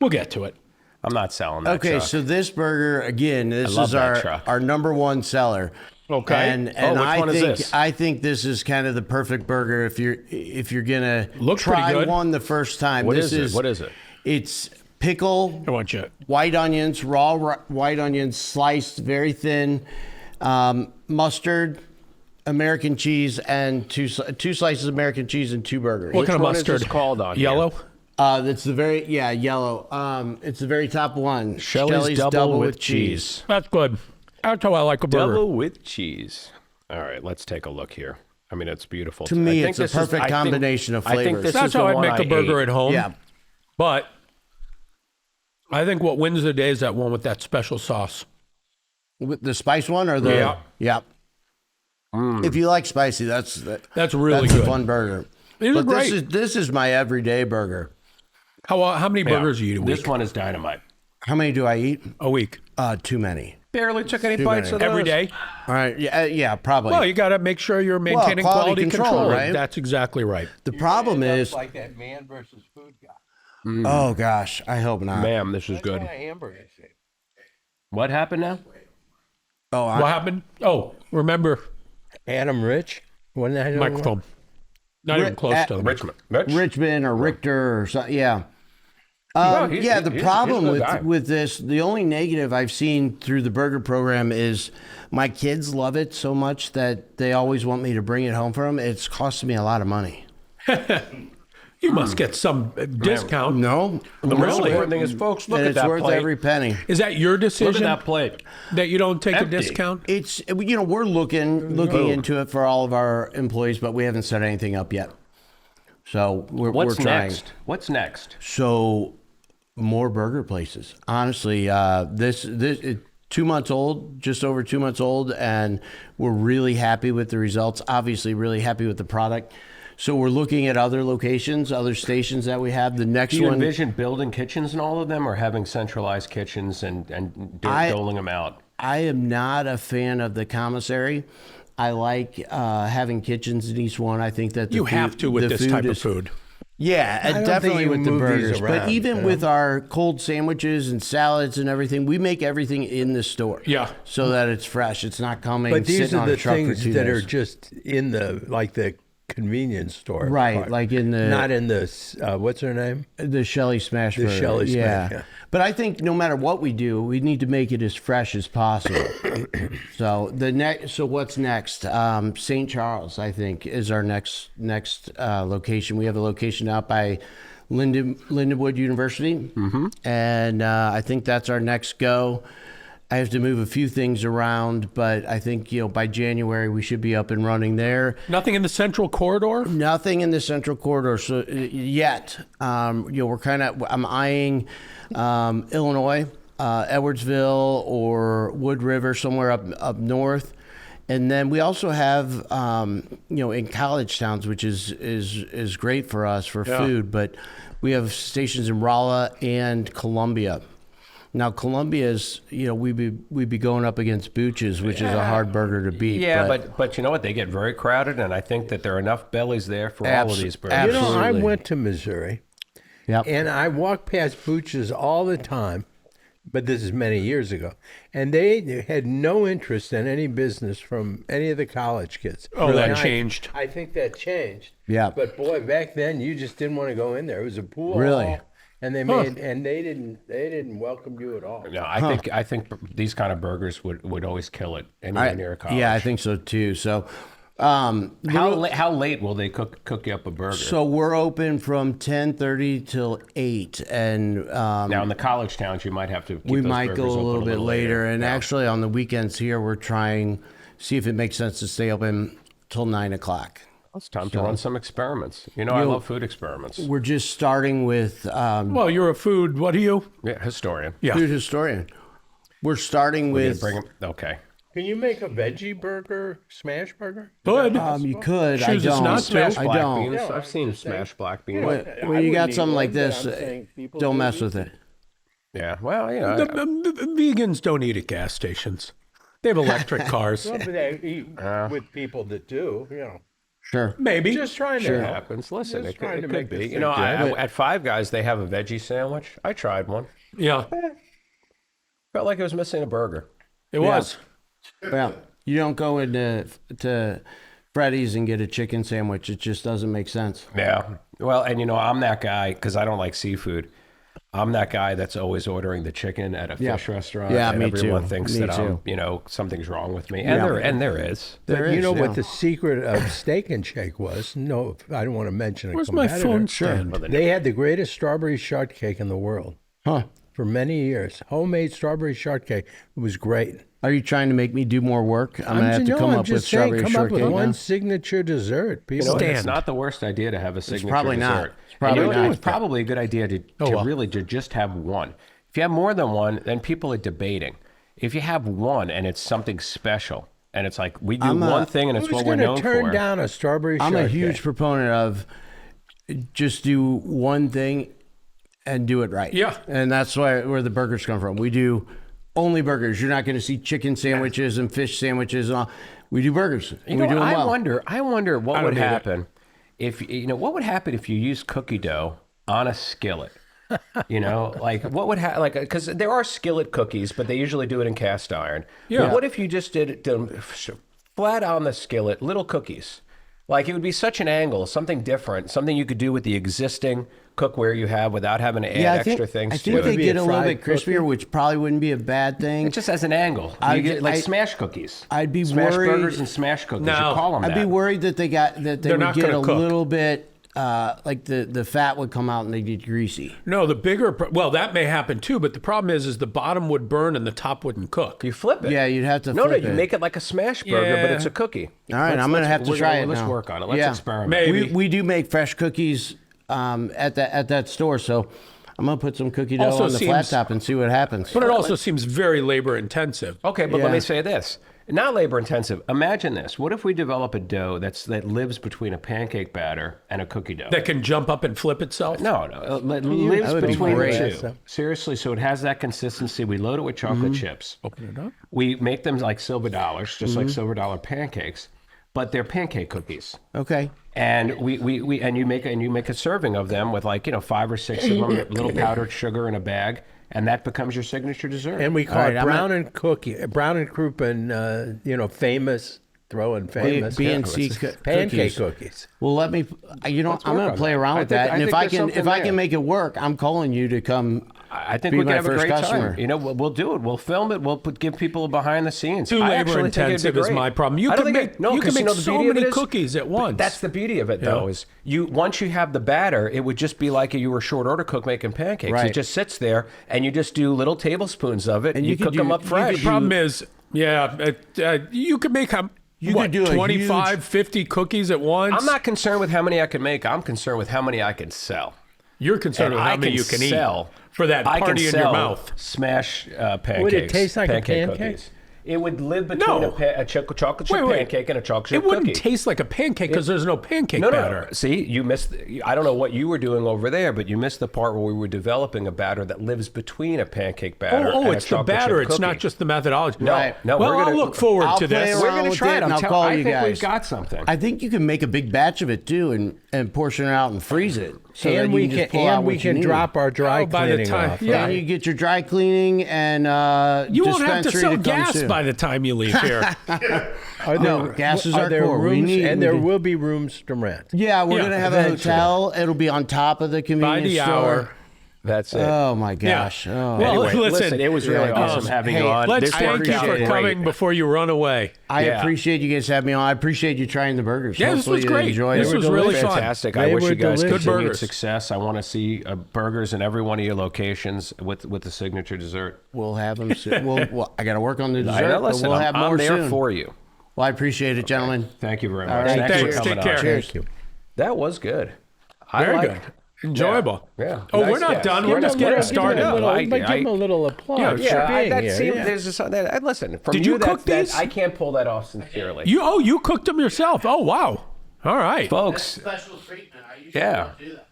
We'll get to it. I'm not selling that Okay, truck. so this burger again, this love is that truck. our number one seller. Okay. And which I one is think this? I think this is kind of the perfect burger if you're gonna Looks pretty try good. one the first time. What This is it? What is it? It's pickle, I want you. white onions, white onions sliced very thin, mustard, American cheese, and two slices of American cheese and two burgers. What kind of one is mustard? this called on Yellow? That's the very yellow. It's the very top one. Shelley's double with cheese. That's good. That's how I like a burger. Double with cheese. All right, let's take a look here. I mean, it's beautiful. To me, I think it's a this is- perfect I think- combination of I think flavors. this That's is the how I one make a burger ate. at home. Yeah. But I think what wins the day is that one with that special sauce. With the spice one or the Yeah. If you like spicy, that's really that's good. a fun burger. These are But great. this is my everyday burger. How many Yeah. burgers do you eat a week? This one is dynamite. How many do I eat? A week. Too many. Barely took any bites of Every those. day? All right. Yeah, probably. Well, you got to make sure you're maintaining quality quality control, control. right? That's exactly right. the problem is, like that man versus food guy. oh gosh, I hope not. Ma'am, this is good. Hamburger. What happened now? Oh, What happened? Oh, remember, Adam Rich. Wasn't that who it was? microphone. Not even close to the Richmond. Richmond or Richter or something. Yeah. No, he's The a problem good guy. with this, the only negative I've seen through the burger program is my kids love it so much that they always want me to bring it home for them. It's costing me a lot of money. You must get some discount. No, The most Really? important thing is, folks, look and at it's that worth plate. every penny. Is that your Look at decision that plate. that you don't take Empty. a discount? It's we're looking into it for all of our employees, but we haven't set anything up yet. So we're What's trying. next? What's next? So more burger places. Honestly, this 2 months old, just over 2 months old, and we're really happy with the results. Obviously, really happy with the product. So we're looking at other locations, other stations that we have. The next Do you one, envision building kitchens in all of them, or having centralized kitchens and doling them out? I am not a fan of the commissary. I like having kitchens in each one. I think that You have to with the this type of is- food. Yeah, don't definitely think you with the move these burgers. But around, even you know? with our cold sandwiches and salads and everything, we make everything in the store. Yeah. So that it's fresh. It's not coming But these sitting are on the a truck for things 2 that days. are just in the convenience store, Right, part. like in the- not in the what's her name? The Shelly Smash The Burger. Shelly Smash, yeah. yeah. But I think no matter what we do, we need to make it as fresh as possible. So so what's next? St. Charles, I think, is our next location. We have a location out by Lindenwood University, and I think that's our next go. I have to move a few things around, but I think by January we should be up and running there. Nothing in the central corridor? Nothing in the central corridor yet. We're I'm eyeing Illinois, Edwardsville, or Wood River, somewhere up north. And then we also have, in college towns, which is great for us for food. But we have stations in Rolla and Columbia. Now Columbia is, we'd be going up against Booch's, which is a hard burger to beat. Yeah, but you know what? They get very crowded, and I think that there are enough bellies there for all of these burgers. You know, I Absolutely. went to Missouri, Yep. and I walked past Booch's all the time, but this is many years ago, and they had no interest in any business from any of the college kids. Oh, that And changed. I think that changed. Yeah. But boy, back then you just didn't want to go in there. It was a pool Really? hall, and they didn't welcome you at all. No, I think these kind of burgers would always kill it anywhere near a college. Yeah, I think so too. So How late will they cook you up a burger? So we're open from 10:30 till 8, and now in the college towns, you might have to. Keep we those might burgers go a open little bit later. And Yeah. actually, on the weekends here, we're trying see if it makes sense to stay open till 9 o'clock. It's time to run some experiments. You know, I love food experiments. We're just starting with Well, you're a food. What are you? Yeah, historian. Yeah. food historian. We're starting with. Bring 'em. Okay. Can you make a veggie burger, smash burger? Good. You could. Choose I us don't. not to. Smashed I black don't. beans. I've seen smashed black beans. When you got something like this, don't mess with it. Yeah. Well, you know. The vegans don't eat at gas stations. They have electric cars. Well, but they eat with people that do, you know. Sure. Maybe. Just trying It to help. happens. Listen, Just it trying to could make be. this You know, thing at Five Guys, they have a veggie sandwich. I tried one. Yeah, Felt like it was missing a burger. it was. Well, you don't go into Freddy's and get a chicken sandwich. It just doesn't make sense. Yeah. Well, and you know, I'm that guy because I don't like seafood. I'm that guy that's always ordering the chicken at a fish restaurant. Yeah, and me everyone too. thinks Me that too. something's wrong with me, and there is. But you know what the secret of Steak and Shake was? No, I don't want to mention a Where's my competitor. phone stand? They had the greatest strawberry shortcake in the world Huh. for many years. Homemade strawberry shortcake. It was great. Are you trying to make me do more work? I'm gonna have to come up with strawberry come shortcake up with now. one signature dessert. You People, know, it's Stand. not the worst idea to have a signature probably not. dessert. It's probably And you know, not. It's probably a good idea to really to just have one. If you have more than one, then people are debating. If you have one and it's something special, and it's like we do one thing and it's who's what we're going to known turn for. down a strawberry I'm shortcake? a huge proponent of just do one thing and do it right. Yeah. And that's where the burgers come from. We do only burgers. You're not going to see chicken sandwiches and fish sandwiches. We do burgers. And we do them I well. wonder what I would don't need it. happen if what would happen if you use cookie dough on a skillet. You know, like what would happen? Like, because there are skillet cookies, but they usually do it in cast iron. Yeah. But what if you just did it flat on the skillet, little cookies? Like it would be such an angle, something different, something you could do with the existing cookware you have without having to add extra things I to think it. they Maybe get a a little fried bit crispier, which probably wouldn't be a bad thing. It just has an angle. You get like smash cookies. I'd be smash worried- burgers and smash cookies. No, you call them I'd be that. worried that they They're would not get gonna a cook. little bit like the fat would come out and they'd get greasy. No, the bigger. Well, that may happen too, but the problem is the bottom would burn and the top wouldn't cook. You flip it. Yeah, you'd have to No, flip you it. make it like a smash burger, but Yeah. it's a cookie. All right, I'm gonna have to try it Let's now. work on it. Let's Yeah. experiment. Maybe. We do make fresh cookies at that store, so I'm gonna put some cookie dough Also on the flat seems- top and see what happens. But it also seems very labor intensive. Okay, but let Yeah. me say this. Not labor intensive. Imagine this. What if we develop a dough that lives between a pancake batter and a cookie dough? That can jump up and flip itself. No, it lives That would be between the great. two. Seriously, so it has that consistency. We load it with chocolate chips. Open it up. We make them like silver dollars, just like silver dollar pancakes, but they're pancake cookies. Okay. And you make a serving of them with 5 or 6 of them, a little powdered sugar in a bag, and that becomes your signature dessert. And we call right, it I'm Brown and Crouppen, famous, throwing famous. B&C pancake cookies. cookies. Well, let me. I'm work gonna on play that. around I with think- that, I and think if I there's can something there. make it work, I'm calling you to come. I think be we can my have a first great customer. time. You know, we'll do it. We'll film it. We'll give people a behind the scenes. Too I labor actually think it'd be intensive is great. my problem. You I don't can think make no, you 'cause can make the so beauty of it many is- cookies at once. That's the beauty of it, though, is once you have the batter, it would just be like you were a short order cook making pancakes. Right. It just sits there, and you just do little tablespoons of it, and you you could cook them do- up you fresh. could The problem is, you can make could do a 25, 50 cookies at once. I'm not concerned with how many I can make. I'm concerned with how many I can sell. You're concerned And with how I many you can sell, eat for that I can party in your sell mouth. Smash pancakes. Would it taste like a pancake pancake? cookies. It would live between No. a chocolate chip Wait. pancake and a chocolate chip It wouldn't cookie. taste like a pancake because there's no pancake No. batter. See, you missed. I don't know what you were doing over there, but you missed the part where we were developing a batter that lives between a pancake batter. Oh, and it's a the chocolate batter. chip It's not cookie. just the methodology. No, Right. no. Well, we're gonna I'll look forward I'll to play this. around We're going to with try it it. and I'll call I you think guys. we've got something. I think you can make a big batch of it too, and portion it out and freeze it. So that And you we can just can pull out what you can need. drop our dry Oh, by the cleaning time- off. yeah. And you get your dry cleaning and You won't have to dispensary sell come gas soon. by the time you leave here. Are No, gas is are our there core. We rooms, need- and we there need- will be rooms to rent. Yeah, we're Yeah, gonna have a eventually. hotel. It'll be on top of the By convenience the store. hour. That's it. Oh my gosh. Oh. Well, Anyway, listen, it was really awesome having you on. Let's This thank worked you out for great. coming before you run away. I Yeah. appreciate you guys having me on. I appreciate you trying the burgers. Yeah, this Hopefully was you great. enjoyed This it. was really fun. Fantastic. They I wish were you guys delicious. Good continued burgers. success. I want to see burgers in every one of your locations with the signature dessert. We'll have them soon. Well, I got to work on the I dessert, know, but listen, we'll have I'm more there soon. for you. Well, I appreciate it, gentlemen. Thank you very much. All right, Thanks thanks. for coming Take care. on. Cheers. Thank you. That was good. I Very liked- good. Enjoyable. Yeah. Oh, Nice we're not guess. done. We're We're just not- getting we're- started. no, Give him a little applause. Yeah, for Yeah, being that here. seemed, Yeah. there's just, listen, from Did you you, cook these? I can't pull that off sincerely. You cooked them yourself. Oh, wow. All right. Folks, Special treatment. I usually Yeah. don't do that.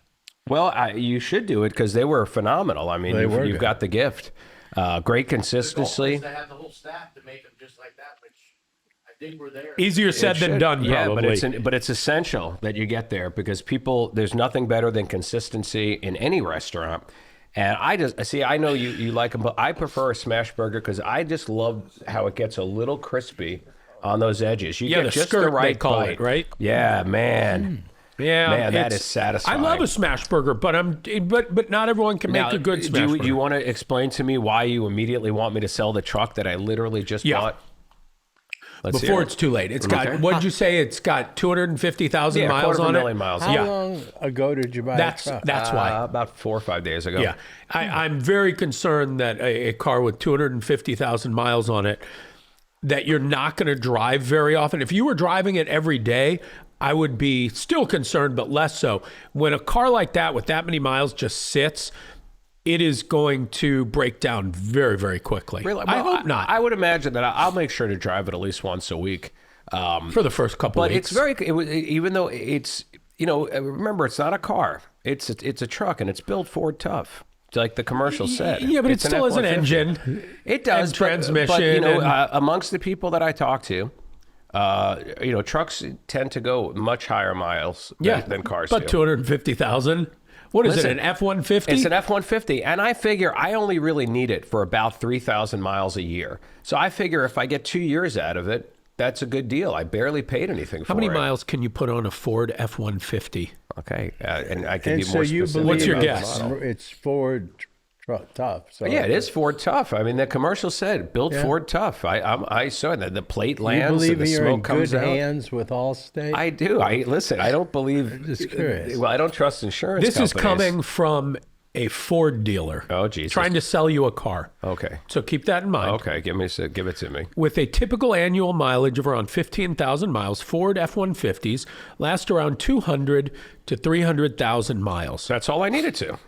well, you should do it because they were phenomenal. I mean, They were you've good. got the gift. Great consistency. I have the whole staff to make them just like that, which I think we're there. Easier said than Should- done, Yeah, probably. but it's essential that you get there because there's nothing better than consistency in any restaurant. And I know you like them, but I prefer a smash burger because I just love how it gets a little crispy on those edges. You Yeah, get the just skirt, the they right call bite. it, right? Yeah, man. Yeah, Man, that it's- is satisfying. I love a smash burger, but not everyone can make a good smash burger. Do you want to explain to me why you immediately want me to sell the truck that I literally just Yeah. bought? Let's Before hear it's too late. It's got, Okay. what'd you say? It's got 250,000 Yeah, miles on 250,000 it? miles. How Yeah. long ago did you buy That's a truck? why. About 4 or 5 days ago. Yeah. I'm very concerned that a car with 250,000 miles on it, that you're not going to drive very often. If you were driving it every day, I would be still concerned, but less so. When a car like that with that many miles just sits, it is going to break down very, very quickly. Really? I Well, hope not. I would imagine that I'll make sure to drive it at least once a week. for the first couple But weeks. even though it's, remember, it's not a car. It's a truck, and it's built Ford tough. Like the commercial said. Yeah, but it It's still has an F-150. engine. It does. and but- transmission But, and- amongst the people that I talk to, trucks tend to go much higher miles than cars but do. 250,000. What is Listen, it? An F-150? It's an F-150, and I figure I only really need it for about 3,000 miles a year. So I figure if I get 2 years out of it, that's a good deal. I barely paid anything for it. How many miles can you put on a Ford F-150? Okay, and I can And be so more you specific. believe What's your it's- guess? It's Ford tough. So Yeah, it is Ford tough. I mean, the commercial said built Ford tough. I saw that the plate You lands and believe the you're in smoke comes good out. hands with Allstate? I do. Listen. I don't believe. just curious. Well, I don't trust insurance. This is companies. coming from a Ford dealer. Oh, Jesus. Trying to sell you a car. Okay. So keep that in mind. Okay. Give it to me. With a typical annual mileage of around 15,000 miles, Ford F-150s last around 200 to 300,000 miles. That's all I needed to.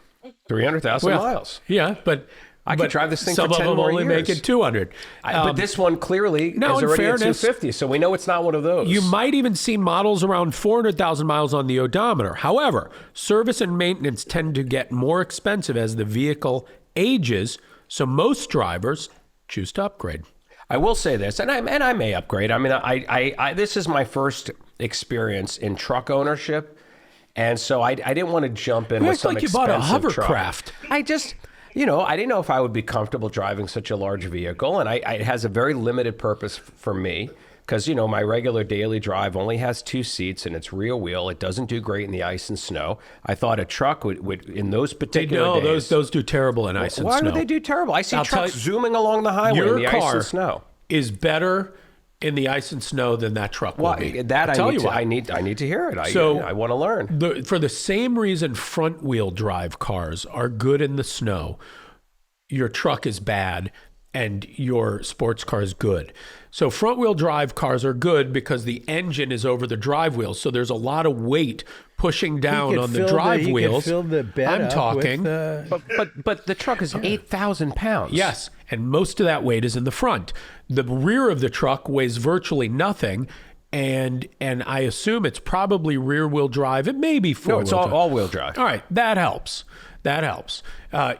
300,000 miles. Yeah, but I could drive this thing some for 10 of them more only make years. it 200. But this one clearly no, is in already fairness, at 250, so we know it's not one of those. You might even see models around 400,000 miles on the odometer. However, service and maintenance tend to get more expensive as the vehicle ages, so most drivers choose to upgrade. I will say this, and I may upgrade. I mean, I this is my first experience in truck ownership, and so I didn't want to jump in You with act some like you bought a expensive truck. hovercraft. I just, I didn't know if I would be comfortable driving such a large vehicle, and it has a very limited purpose for me. Because, my regular daily drive only has 2 seats and it's rear wheel. It doesn't do great in the ice and snow. I thought a truck would in those particular days. those do terrible in ice and Why snow. would they do terrible? I see I'll tell trucks you- zooming along the highway in Your the ice car and snow. is better in the ice and snow than that truck will Well, be. that I'll tell you I why. need to hear it. So- I want to learn. For the same reason front wheel drive cars are good in the snow, your truck is bad and your sports car is good. So front wheel drive cars are good because the engine is over the drive wheels. So there's a lot of weight pushing down on the drive wheels. Fill the bed I'm up talking. But the truck is 8,000 pounds. Yes, and most of that weight is in the front. The rear of the truck weighs virtually nothing, and I assume it's probably rear wheel drive. It may be four. No, it's all wheel drive. All right, that helps. That helps.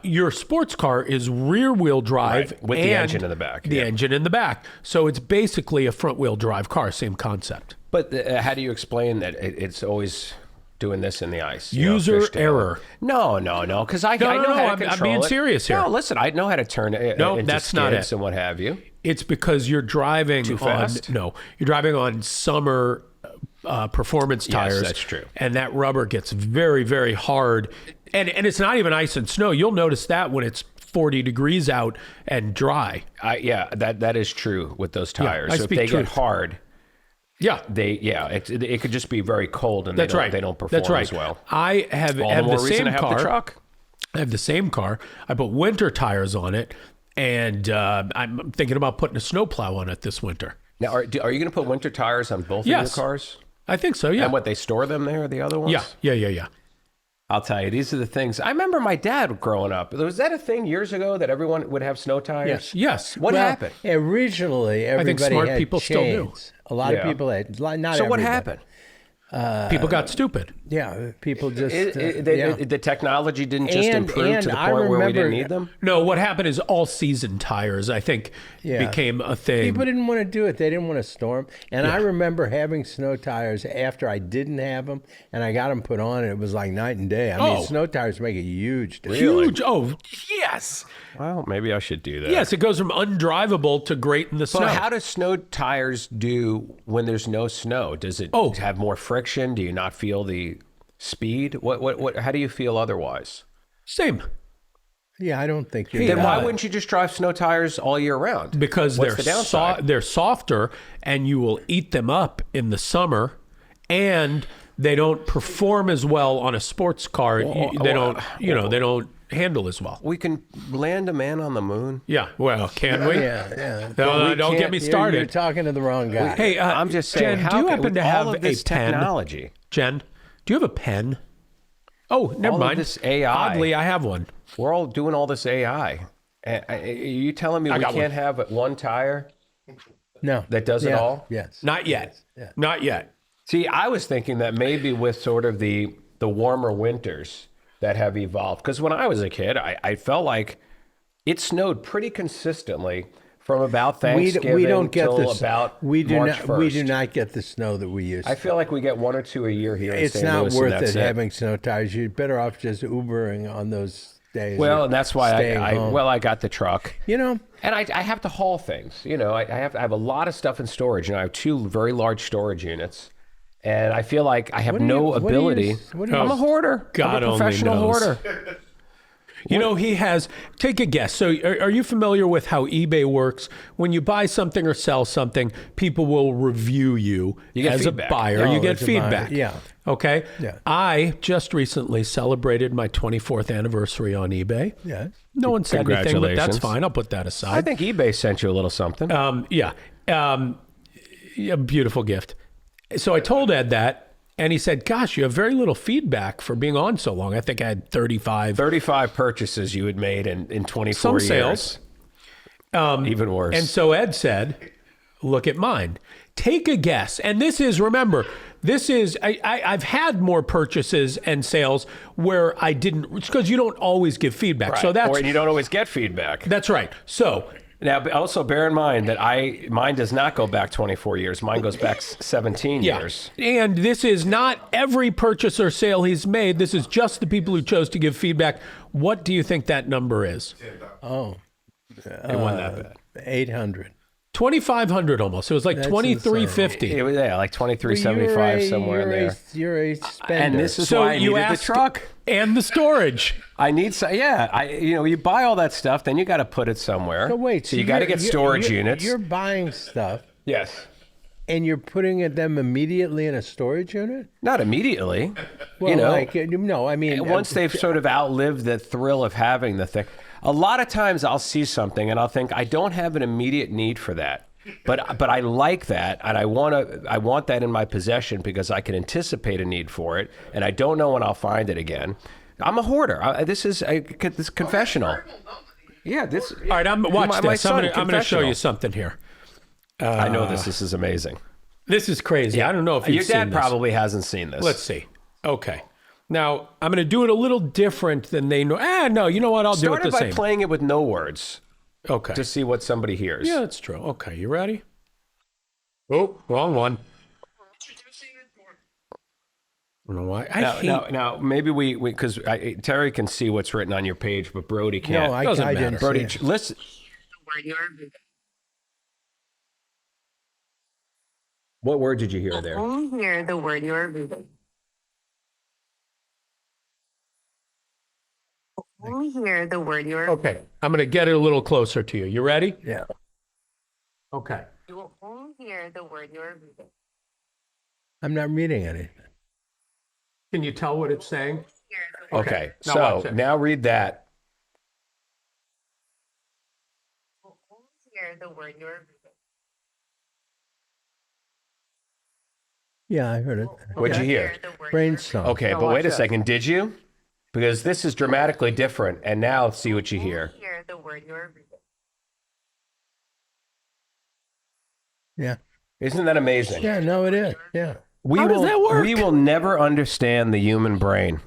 Your sports car is rear wheel drive Right, with the and engine in the back, The yeah. engine in the back. So it's basically a front wheel drive car. Same concept. But how do you explain that it's always doing this in the ice? User fishtail? error. No, because I know no, how to I'm control being it. serious here. No, listen, I know how to turn it No, into that's not skids it. and what have you. It's because you're driving Too fast? you're driving on summer performance tires. that's true. And that rubber gets very, very hard And it's not even ice and snow. You'll notice that when it's 40 degrees out and dry. Yeah, that is true with those tires. I So if speak they truth. get hard, Yeah. it could just be very cold and That's right. they don't perform That's right. as well. I have, All have the more the reason same to have car. the truck. I have the same car. I put winter tires on it, and I'm thinking about putting a snowplow on it this winter. Now, are you going to put winter tires on both Yes. of your cars? I think so, yeah. And what, they store them there, the other ones? Yeah. I'll tell you, these are the things. I remember my dad growing up. Was that a thing years ago that everyone would have snow tires? Yes. What Well, happened? Originally, everybody smart had people still do. chains. A lot Yeah. of people had. Not So what everybody. happened? People got stupid. Yeah, people just. The technology didn't just And- improve and to the I point where we didn't remember- need them? No, what happened is all season tires, I think, Yeah. became a thing. People didn't want to do it. They didn't want to store them. And I remember having snow tires after I didn't have them, and I got them put on, and it was like night and day. I mean, Oh. snow tires make a huge difference. Huge. Oh, yes. Well, maybe I should do that. Yes, it goes from undrivable to great in the So snow. how do snow tires do when there's no snow? Does it have more friction? Do you not feel the speed? What how do you feel otherwise? Same. Yeah, I don't think you're. Then why wouldn't you just drive snow tires all year round? Because What's the downside? they're softer, and you will eat them up in the summer, and they don't perform as well on a sports car. They don't handle as well. We can land a man on the moon. Yeah. Well, can we? Yeah. No, don't get can't- me You're started. talking to the wrong guy. Hey, I'm just saying, Jen, how do you can- happen with to all have of this a pen? technology? Jen, do you have a pen? Oh, never All of mind. this AI. Oddly, I have one. We're all doing all this AI. Are you telling me we got can't have one tire No. that does it all? Yes. Not yet. Not yet. See, I was thinking that maybe with sort of the warmer winters that have evolved. Because when I was a kid, I felt like it snowed pretty consistently from about Thanksgiving We don't get till this. about We do March not. 1st. We do not get the snow that we used. I feel like we get one or two a year here in It's St. not Louis, and worth that's it having snow tires. You're better off just Ubering on those days. Well, or and that's why staying home. I got the truck. You know, And I have to haul things. You know, I have a lot of stuff in storage. I have two very large storage units. And I feel like I have What do you- no what do you- ability. what do you- I'm a hoarder. God I'm a only professional knows. hoarder. You know, he has, take a guess. So are you familiar with how eBay works? When you buy something or sell something, people will review you, get as feedback. a buyer. Oh, you get as a buyer, feedback. yeah. Okay? Yeah. I just recently celebrated my 24th anniversary on eBay. yeah. No one said anything, but that's Congratulations. fine. I'll put that I aside. think eBay sent you a little something. Yeah. A beautiful gift. So I told Ed that, and he said, gosh, you have very little feedback for being on so long. I think I had 35. 35 purchases you had made in 24 Some years. sales. Even worse. And so Ed said, look at mine. Take a guess. And this is, remember, this is, I've had more purchases and sales where I didn't, because you don't always give feedback. Right. So Or you don't always get feedback. that's right. So Now, but also bear in mind that mine does not go back 24 years. Mine goes back 17 years. And this is not every purchase or sale he's made. This is just the people who chose to give feedback. What do you think that number is? Oh, It wasn't that bad. 800. 2,500 almost. It was like That's 2,350. It was like 23.75 somewhere in there. You're a spender. And this is So why I you needed asked the truck. and the storage. I need some. Yeah, you buy all that stuff, then you got to put it somewhere. So wait, so you got to get storage units. You're buying stuff Yes. and you're putting them immediately in a storage unit? Not immediately. Well, know, no, I mean, once they've sort of outlived the thrill of having the thing. A lot of times I'll see something and I'll think I don't have an immediate need for that. But I like that, and I want that in my possession because I can anticipate a need for it, and I don't know when I'll find it again. I'm a hoarder. This is this confessional. Yeah, this. All right, watch my this. son, I'm going to show confessional. you something here. I know this. This is amazing. This is crazy. I don't know if Your you've seen dad this. probably hasn't seen this. Let's see. Okay. Now, I'm going to do it a little different than they know. No, you know what? I'll do it Started the by same. playing it with no words Okay. to see what somebody hears. Yeah, that's true. Okay, you ready? Oh, wrong one. I don't know why. I hate... Now, maybe we because Terry can see what's written on your page, but Brody can't. No, I Doesn't didn't. matter. Brody, see it. listen. What word did you hear there? Only hear the word you are reading. only hear the word you're. Okay, I'm going to get it a little closer to you. You ready? Yeah. Okay. You will only hear the word you're reading. I'm not reading anything. Can you tell what it's saying? Hear the word. Okay, Now so watch it. now read that. You will only hear the word you're reading. Yeah, I heard it. What'd you hear? The word Brainstorm. Okay, Now but watch wait a that. second. Did you? Because this is dramatically different. And now see what you hear. you're hear the word you're reading. Yeah. Isn't that amazing? Yeah, no, it is. Yeah. We How does will, that work? We will never understand the human brain.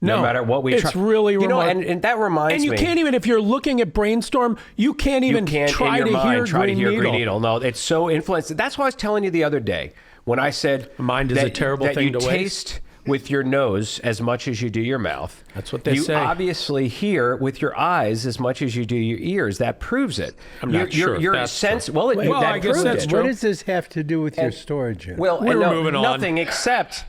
No No, matter what we try. it's really you know, remarkable. and that reminds And you me. can't even, if you're looking at Brainstorm, you can't You even can't try in your to mind hear try Green to hear Needle. Green Needle. No, it's so influenced. That's why I was telling you the other day when I said Mind is a terrible that thing you to waste. taste with your nose as much as you do your mouth. That's what they you say. You obviously hear with your eyes as much as you do your ears. That proves it. I'm not sure if Your that's sense. true. Well, Well, that I guess proved that's it. true. What does this have to do with your storage unit? Well, We're and no, moving on. nothing except.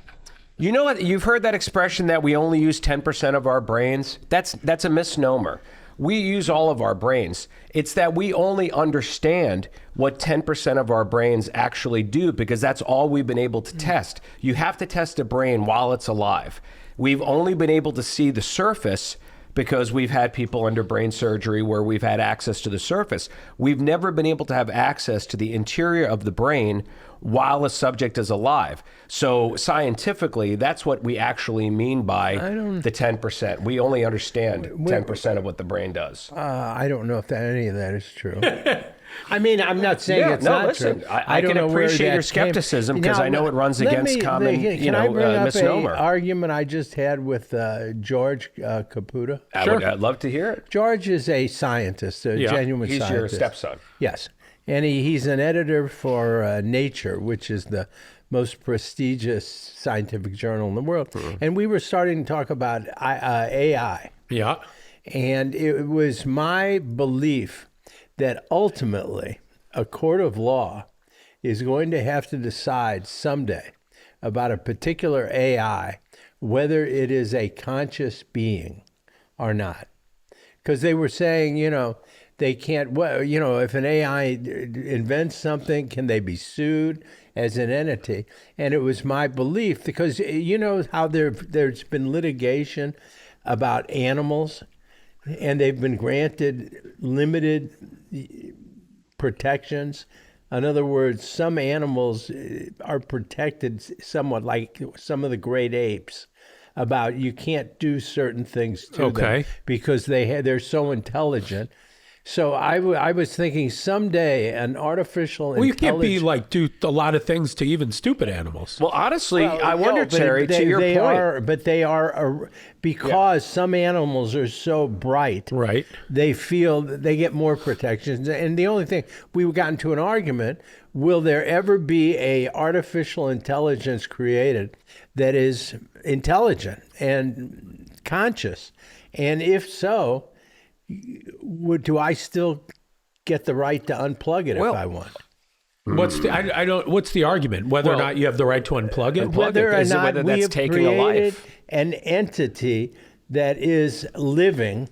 You know what? You've heard that expression that we only use 10% of our brains? That's a misnomer. We use all of our brains. It's that we only understand what 10% of our brains actually do because that's all we've been able to test. You have to test a brain while it's alive. We've only been able to see the surface because we've had people under brain surgery where we've had access to the surface. We've never been able to have access to the interior of the brain while a subject is alive. So scientifically, that's what we actually mean by the 10%. We only understand 10% of what the brain does. I don't know if any of that is true. I mean, I'm not saying Yeah, it's no, not listen, true. I don't can know where appreciate that your came- skepticism 'cause Now, I know it runs let against common, Can I bring up misnomer. an argument I just had with George Caputa? I'd love to hear it. George is a scientist, a Yeah, genuine He's your scientist. stepson. Yes. And he's an editor for Nature, which is the most prestigious scientific journal in the world. And we were starting to talk about AI. Yeah. And it was my belief that ultimately a court of law is going to have to decide someday about a particular AI, whether it is a conscious being or not. Because they were saying, they can't, well, if an AI invents something, can they be sued as an entity? And it was my belief, because you know how there's been litigation about animals, and they've been granted limited protections. In other words, some animals are protected somewhat, like some of the great apes, about you can't do certain things to them because they're so intelligent. So I was thinking someday an artificial Well, you can't be intelligence. do a lot of things to even stupid animals. Well, honestly, I No, wonder, but Terry, to your point. they are because some animals are so bright. Right. They feel that they get more protections. And the only thing we got into an argument: will there ever be a artificial intelligence created that is intelligent and conscious? And if so, do I still get the right to unplug it if I want? What's the I don't what's the argument? Whether or not you have the right to unplug it? Whether or Is it not whether we that's have taking a created life? an entity that is living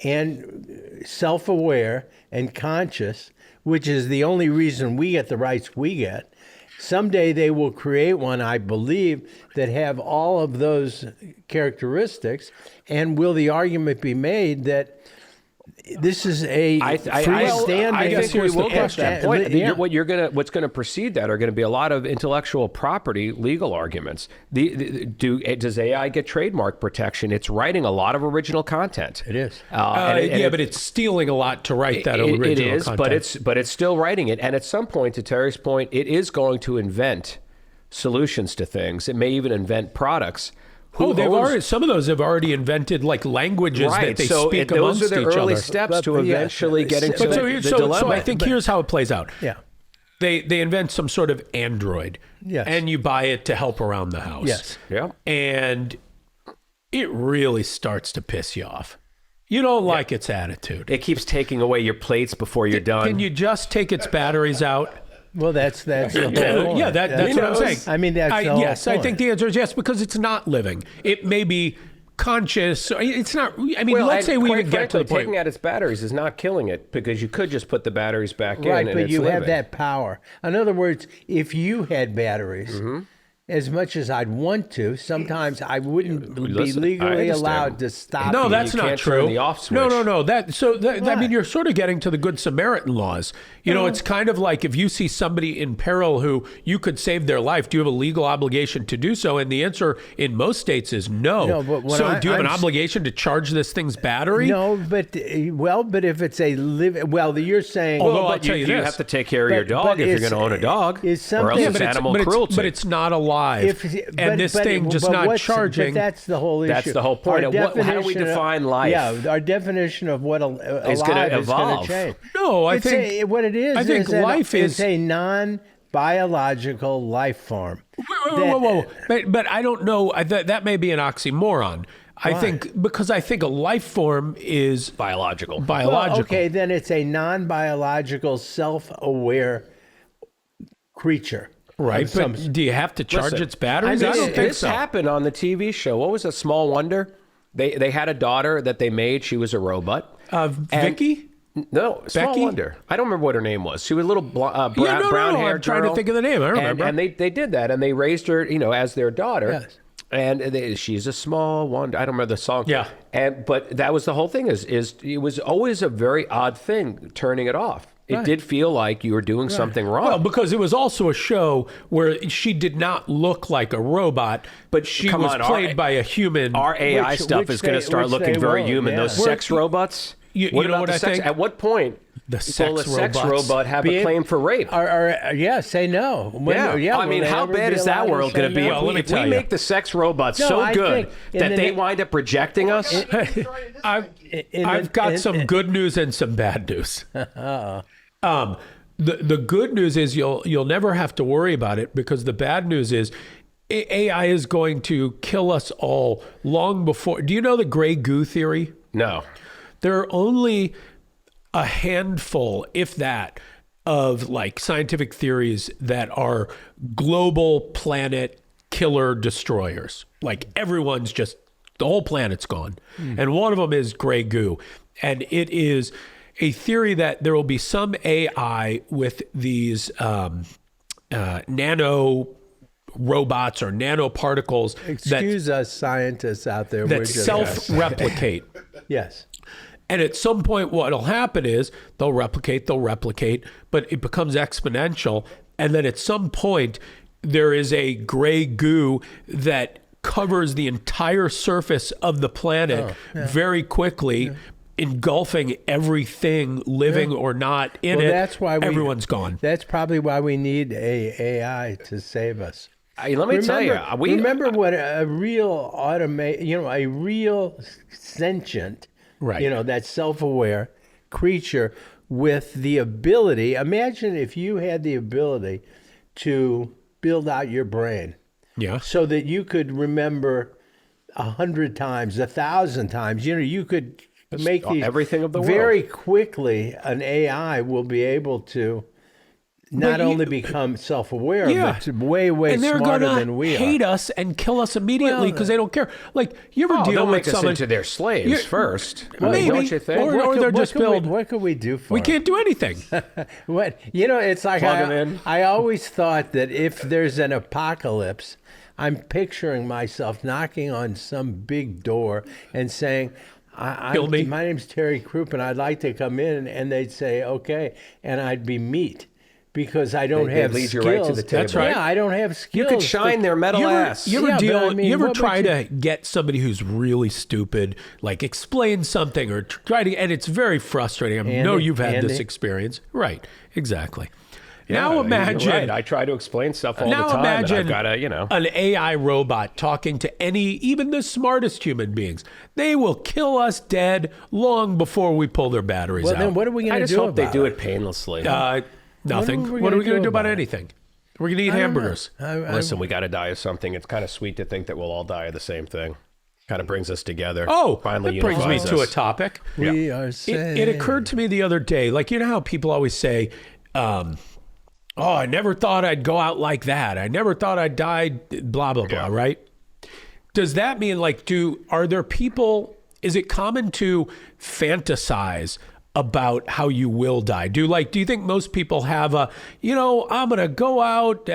and self-aware and conscious, which is the only reason we get the rights we get. Someday they will create one, I believe, that have all of those characteristics. And will the argument be made that this is a freestanding? I guess we will get to that point. Yeah. What's going to precede that are going to be a lot of intellectual property legal arguments. Does AI get trademark protection? It's writing a lot of original content. It is. But it's stealing a lot to write that original It is, content. but it's still writing it. And at some point, to Terry's point, it is going to invent solutions to things. It may even invent products. Some of those have already invented like languages that they speak those amongst are the each early other. steps to But, yeah, eventually getting to the dilemma. So I think here's how it plays out. Yeah. They invent some sort of android, Yes. and you buy it to help around the house. Yes. Yeah. And it really starts to piss you off. You don't like its attitude. It keeps taking away your plates before you're done. Can you just take its batteries out? Well, that's the whole point. That's what I'm saying. I mean, that's the whole yes, I point. think the answer is yes, because it's not living. It may be conscious. It's not. I mean, let's say and we quite even get to the frankly, point. taking out its batteries is not killing it, because you could just put the batteries back in. Right, and but it's you have living. that power. In other words, if you had batteries, Mm-hmm. as much as I'd want to, sometimes I wouldn't be Listen, I legally understand. allowed to stop No, you. that's You not can't true. turn the off No, switch. no. I mean, Why? you're sort of getting to the Good Samaritan laws. You know, it's kind of like if you see somebody in peril who you could save their life, do you have a legal obligation to do so? And the answer in most states is no. No, but when so do you have an I'm- obligation to charge this thing's battery? No, but but if it's a you're saying. Although I'll But tell you you this. have to take care of your But- dog but if you're it's- going to own a dog, is or else something- it's but animal cruelty. but it's not alive. But this thing just but not what's- charging. But that's the whole issue. That's the whole point. Our How do we definition of- define life? Yeah, our definition of what alive It's gonna is going evolve. to change. No, I It's think- what it is. I think life it's is- a non-biological life form. Whoa. But I don't know. That may be an oxymoron. I think because I think a life form is biological. biological. Well, okay, then it's a non-biological, self-aware creature. Right, of some- but do you have to charge Listen, its batteries? I, this, don't think this so. happened on the TV show. What was A Small Wonder? They had a daughter that they made. She was a robot. And- Vicky? No, Small Becky? Wonder. I don't remember what her name was. She was a little brown hair I'm trying to think of the name. I remember. And they did that, and they raised her, as their daughter. Yes. And she's a small wonder. I don't remember the song. Yeah. But that was the whole thing. Is it was always a very odd thing turning it off. It did feel like you were doing something wrong. Well, because it was also a show where she did not look like a robot, but she Come was on, played by a human. Our AI stuff which is going to they- start which looking they very won't, human. yeah. Those sex robots. You know about what the I sex? think? At what point The will sex a sex robots robot have be a ab- claim for rape? Say no. When- I will mean, they how ever bad be is that allowed to world say going to be no? Well, let me if tell we you. make the sex robots No, so I good think in that the they na- wind up rejecting us? I've got some good news and some bad news. The good news is you'll never have to worry about it, because the bad news is AI is going to kill us all long before. Do you know the gray goo theory? No. There are only a handful, if that, of like scientific theories that are global planet killer destroyers. Like everyone's just, the whole planet's gone. And one of them is gray goo. And it is a theory that there will be some AI with these nano robots or nanoparticles Excuse us scientists out there. that we're just self-replicate. Yes. And at some point, what'll happen is they'll replicate, but it becomes exponential. And then at some point, there is a gray goo that covers the entire surface of the planet very quickly, engulfing everything living or not in Well, it. that's why everyone's gone. That's probably why we need a AI to save us. Let me tell you, remember what a real a real sentient, Right. that self-aware creature with the ability. Imagine if you had the ability to build out your brain Yeah. so that you could remember 100 times, 1,000 times. You could make these everything of the world. very quickly. An AI will be able to not only become self-aware, but way and they're smarter gonna than we hate are. us and kill us immediately because they don't care. Like you ever they'll deal make with us someone into their slaves You're- first. Maybe. Don't you think? Or they're just build. What could we do for We them? can't do anything. What it's like. Plug 'em in. I always thought that if there's an apocalypse, I'm picturing myself knocking on some big door and saying, Kill me. My name's Terry Croup, and I'd like to come in. And they'd say, okay, and I'd be meat because I don't They'd have lead you skills. right to the That's table. right. Yeah, I don't have You skills. could shine their metal ass. You ever Yeah, but deal? I mean, you ever what try would to get somebody who's really stupid, like explain something or try to, and it's very frustrating. I know Andy, you've had this Andy. experience, right? Exactly. Yeah, now you're imagine. right. I try to explain stuff all Now the time. imagine and I've got to, an AI robot talking to even the smartest human beings. They will kill us dead long before we pull their batteries Well, out. then what are we going I to just do hope they about do it? it painlessly. Nothing. we What are we gonna going to do do about about it? anything? We're going to eat hamburgers. Listen, we got to die of something. It's kind of sweet to think that we'll all die of the same thing. Kind of brings us together. Oh, finally that brings me unifies to a us. topic. We are It occurred to me the other day, like, you know how people always say, oh, I never thought I'd go out like that. I never thought I'd die, blah, blah, blah, right? Does that mean like are there people, is it common to fantasize about how you will die? Do you think most people have I'm going to go out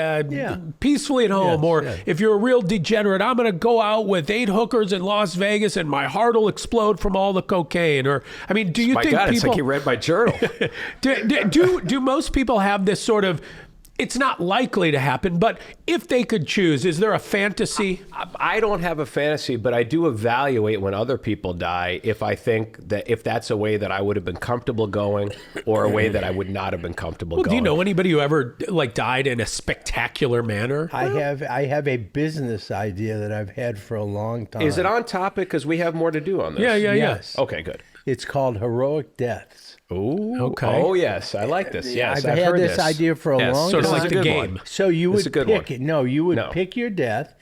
peacefully at home, if you're a real degenerate, I'm going to go out with 8 hookers in Las Vegas and my heart will explode from all the cocaine? Or, I mean, do you My think God, people... it's like you read my journal. do most people have this sort of, it's not likely to happen, but if they could choose, is there a fantasy? I don't have a fantasy, but I do evaluate when other people die if I think that if that's a way that I would have been comfortable going or a way that I would not have been comfortable going. Do you know anybody who ever died in a spectacular manner? I have a business idea that I've had for a long time. Is it on topic? Because we have more to do on this. Yeah. Yes. Okay, good. It's called Heroic Deaths. Ooh, okay. Oh, yes. I like this. Yes, I've had heard this idea for a long Sort of time. like the game. So you This is would a good pick one. no, you would No. pick your death.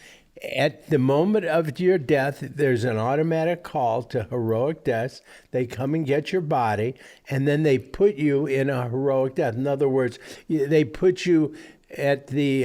At the moment of your death, there's an automatic call to Heroic Deaths. They come and get your body, and then they put you in a heroic death. In other words, they put you at the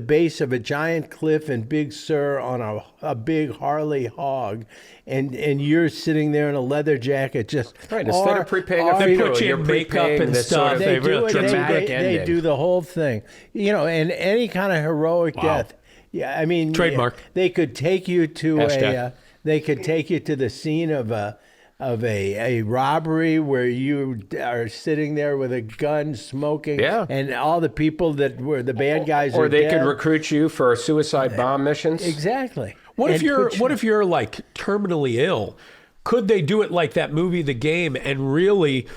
base of a giant cliff in Big Sur on a big Harley hog, and you're sitting there in a leather jacket, just Right, instead of prepaying a They funeral, put you you're in makeup prepaying and this stuff. sort of They they do real it. dramatic They ending. do the whole thing, and any kind of heroic death. Yeah, I mean, Trademark. They could take you to Hashtag. they could take you to the scene of a robbery where you are sitting there with a gun smoking, Yeah. and all the people that were the bad guys Or are they dead. could recruit you for suicide bomb missions. Exactly. What if And you're put what if you're like terminally ill? Could they do it like that movie The Game and really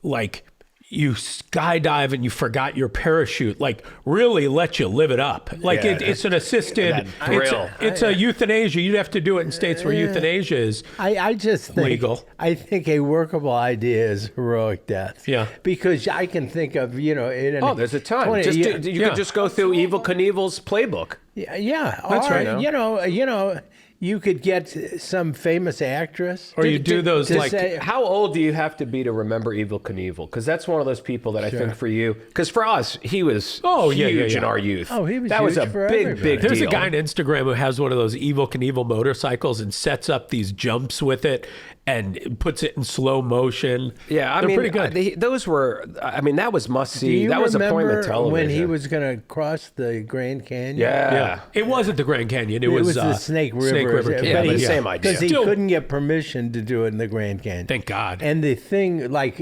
like you skydive and you forgot your parachute, like really let you live it up? Like Yeah, it's an assisted that thrill. it's a euthanasia. You'd have to do it in states where euthanasia is I just think legal. I think a workable idea is heroic death. Yeah. Because I can think of, in Oh, there's a time. 20 Just yeah, you could just go through Evil Knievel's playbook. yeah. That's or, right. You could get some famous actress. Or you do those to like say, How old do you have to be to remember Evil Knievel? Because that's one of those people that I think for you, because for us, he was huge in our youth. Oh, he was That was a huge for big, everybody. big There's deal. a guy on Instagram who has one of those Evil Knievel motorcycles and sets up these jumps with it and puts it in slow motion. Yeah, I They're mean, pretty good. those were. I mean, that was must do see. you That was remember appointment television. when he was going to cross the Grand Canyon? Yeah. It wasn't the Grand Canyon. It It was was the Snake River. Snake River But Yeah, Canyon. but the same idea. Because he Still- couldn't get permission to do it in the Grand Canyon. Thank God. And the thing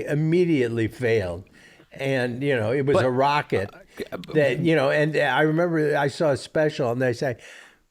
immediately failed. And, it was a rocket that, and I remember I saw a special and they say,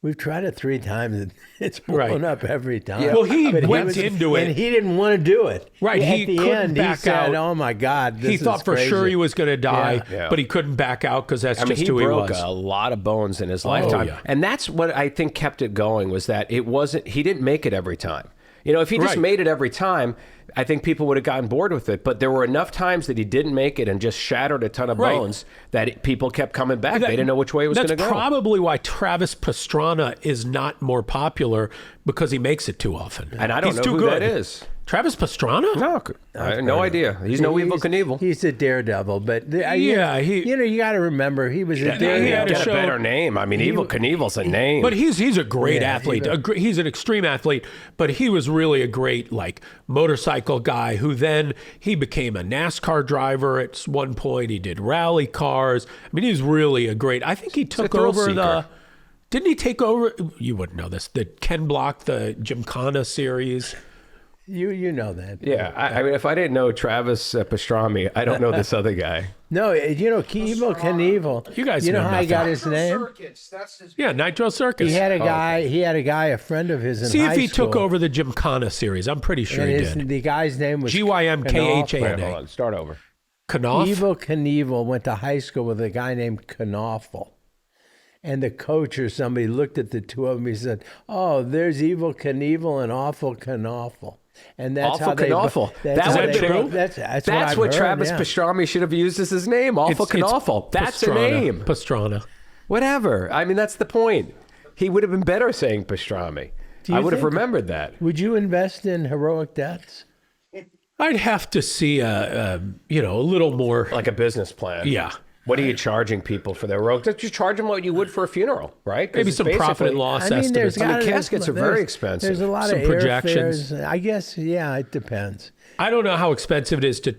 we've tried it 3 times and it's blown Right. up every time. Well, he But went into it. And he didn't want to do it. Right, At he the couldn't end, back he said, out. oh my God, this He is thought for crazy. sure he was going to die, Yeah. but he couldn't back out because that's I mean, just he who he broke was. a lot of bones in his lifetime, yeah. and that's what I think kept it going. Was that it wasn't? He didn't make it every time. If he just Right. made it every time, I think people would have gotten bored with it. But there were enough times that he didn't make it and just shattered a ton of Right. bones that people kept coming back. They didn't know which way it was going to go. That's probably why Travis Pastrana is not more popular, because he makes it too often. And I don't He's know too who good. that is. Travis Pastrana? No, I have no idea. He's no Evil Knievel. He's a daredevil, but Yeah, you got to remember he was a he had daredevil. a Get a show- better name. I mean, Evil Knievel's a name. But he's a great Yeah, athlete. He's an extreme athlete, but he was really a great motorcycle guy who then he became a NASCAR driver at one point. He did rally cars. I mean, he's really a great. I think he took thrill over seeker. Didn't he take over? You wouldn't know this. The Ken Block, the Gymkhana series. You know that. yeah, I mean, if I didn't know Travis Pastrami, I don't know this other guy. No, Evil Knievel. You guys know know how he nothing. got his name? Circuits. That's his. Yeah, Nitro Circus. He had a guy. He had a guy, a friend of his in See high if he school. took over the Gymkhana series. I'm pretty sure And he his, did. the guy's name was Wait, Gymkhana. hold on. Start over. Knopf? Evil Knievel went to high school with a guy named Knoffel. And the coach or somebody looked at the two of them. He said, "Oh, there's Evil Knievel and Awful Knoffel." And that's Awful how they. Knoffel. That's That how would they- be true? That's That's I've what heard, Travis yeah. Pastrami should have used as his name. Awful Knoffel. That's a Pastrana. name. Pastrana. Whatever. I mean, that's the point. He would have been better saying pastrami. you I would have think- remembered that. Would you invest in heroic deaths? I'd have to see a little more. Like a business plan. Yeah. What are you charging people for their rope? You charge them what you would for a funeral, right? 'Cause Maybe it's some profit basically- and loss I mean, estimates. caskets are very expensive. There's a lot Some of projections. airfares. I guess, yeah, it depends. I don't know how expensive it is to But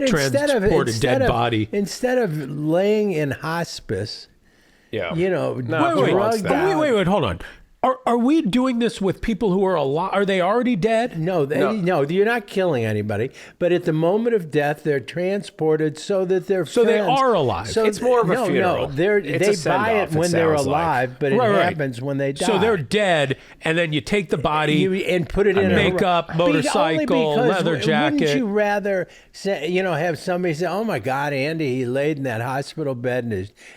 transport a dead body. instead of laying in hospice, Yeah. you know, No, Wait, who wants drugged that? out. wait, hold on. Are we doing this with people who are alive? Are they already dead? No, no, you're not killing anybody. But at the moment of death, they're transported so that they're So they friends. are alive. It's more of a no, funeral. No, It's a they buy send-off, it when it they're sounds like. alive, but it happens when they die. So they're dead, and then you take the body and put it in makeup, only motorcycle, because leather jacket. Wouldn't you rather say, have somebody say, "Oh my God, Andy, he laid in that hospital bed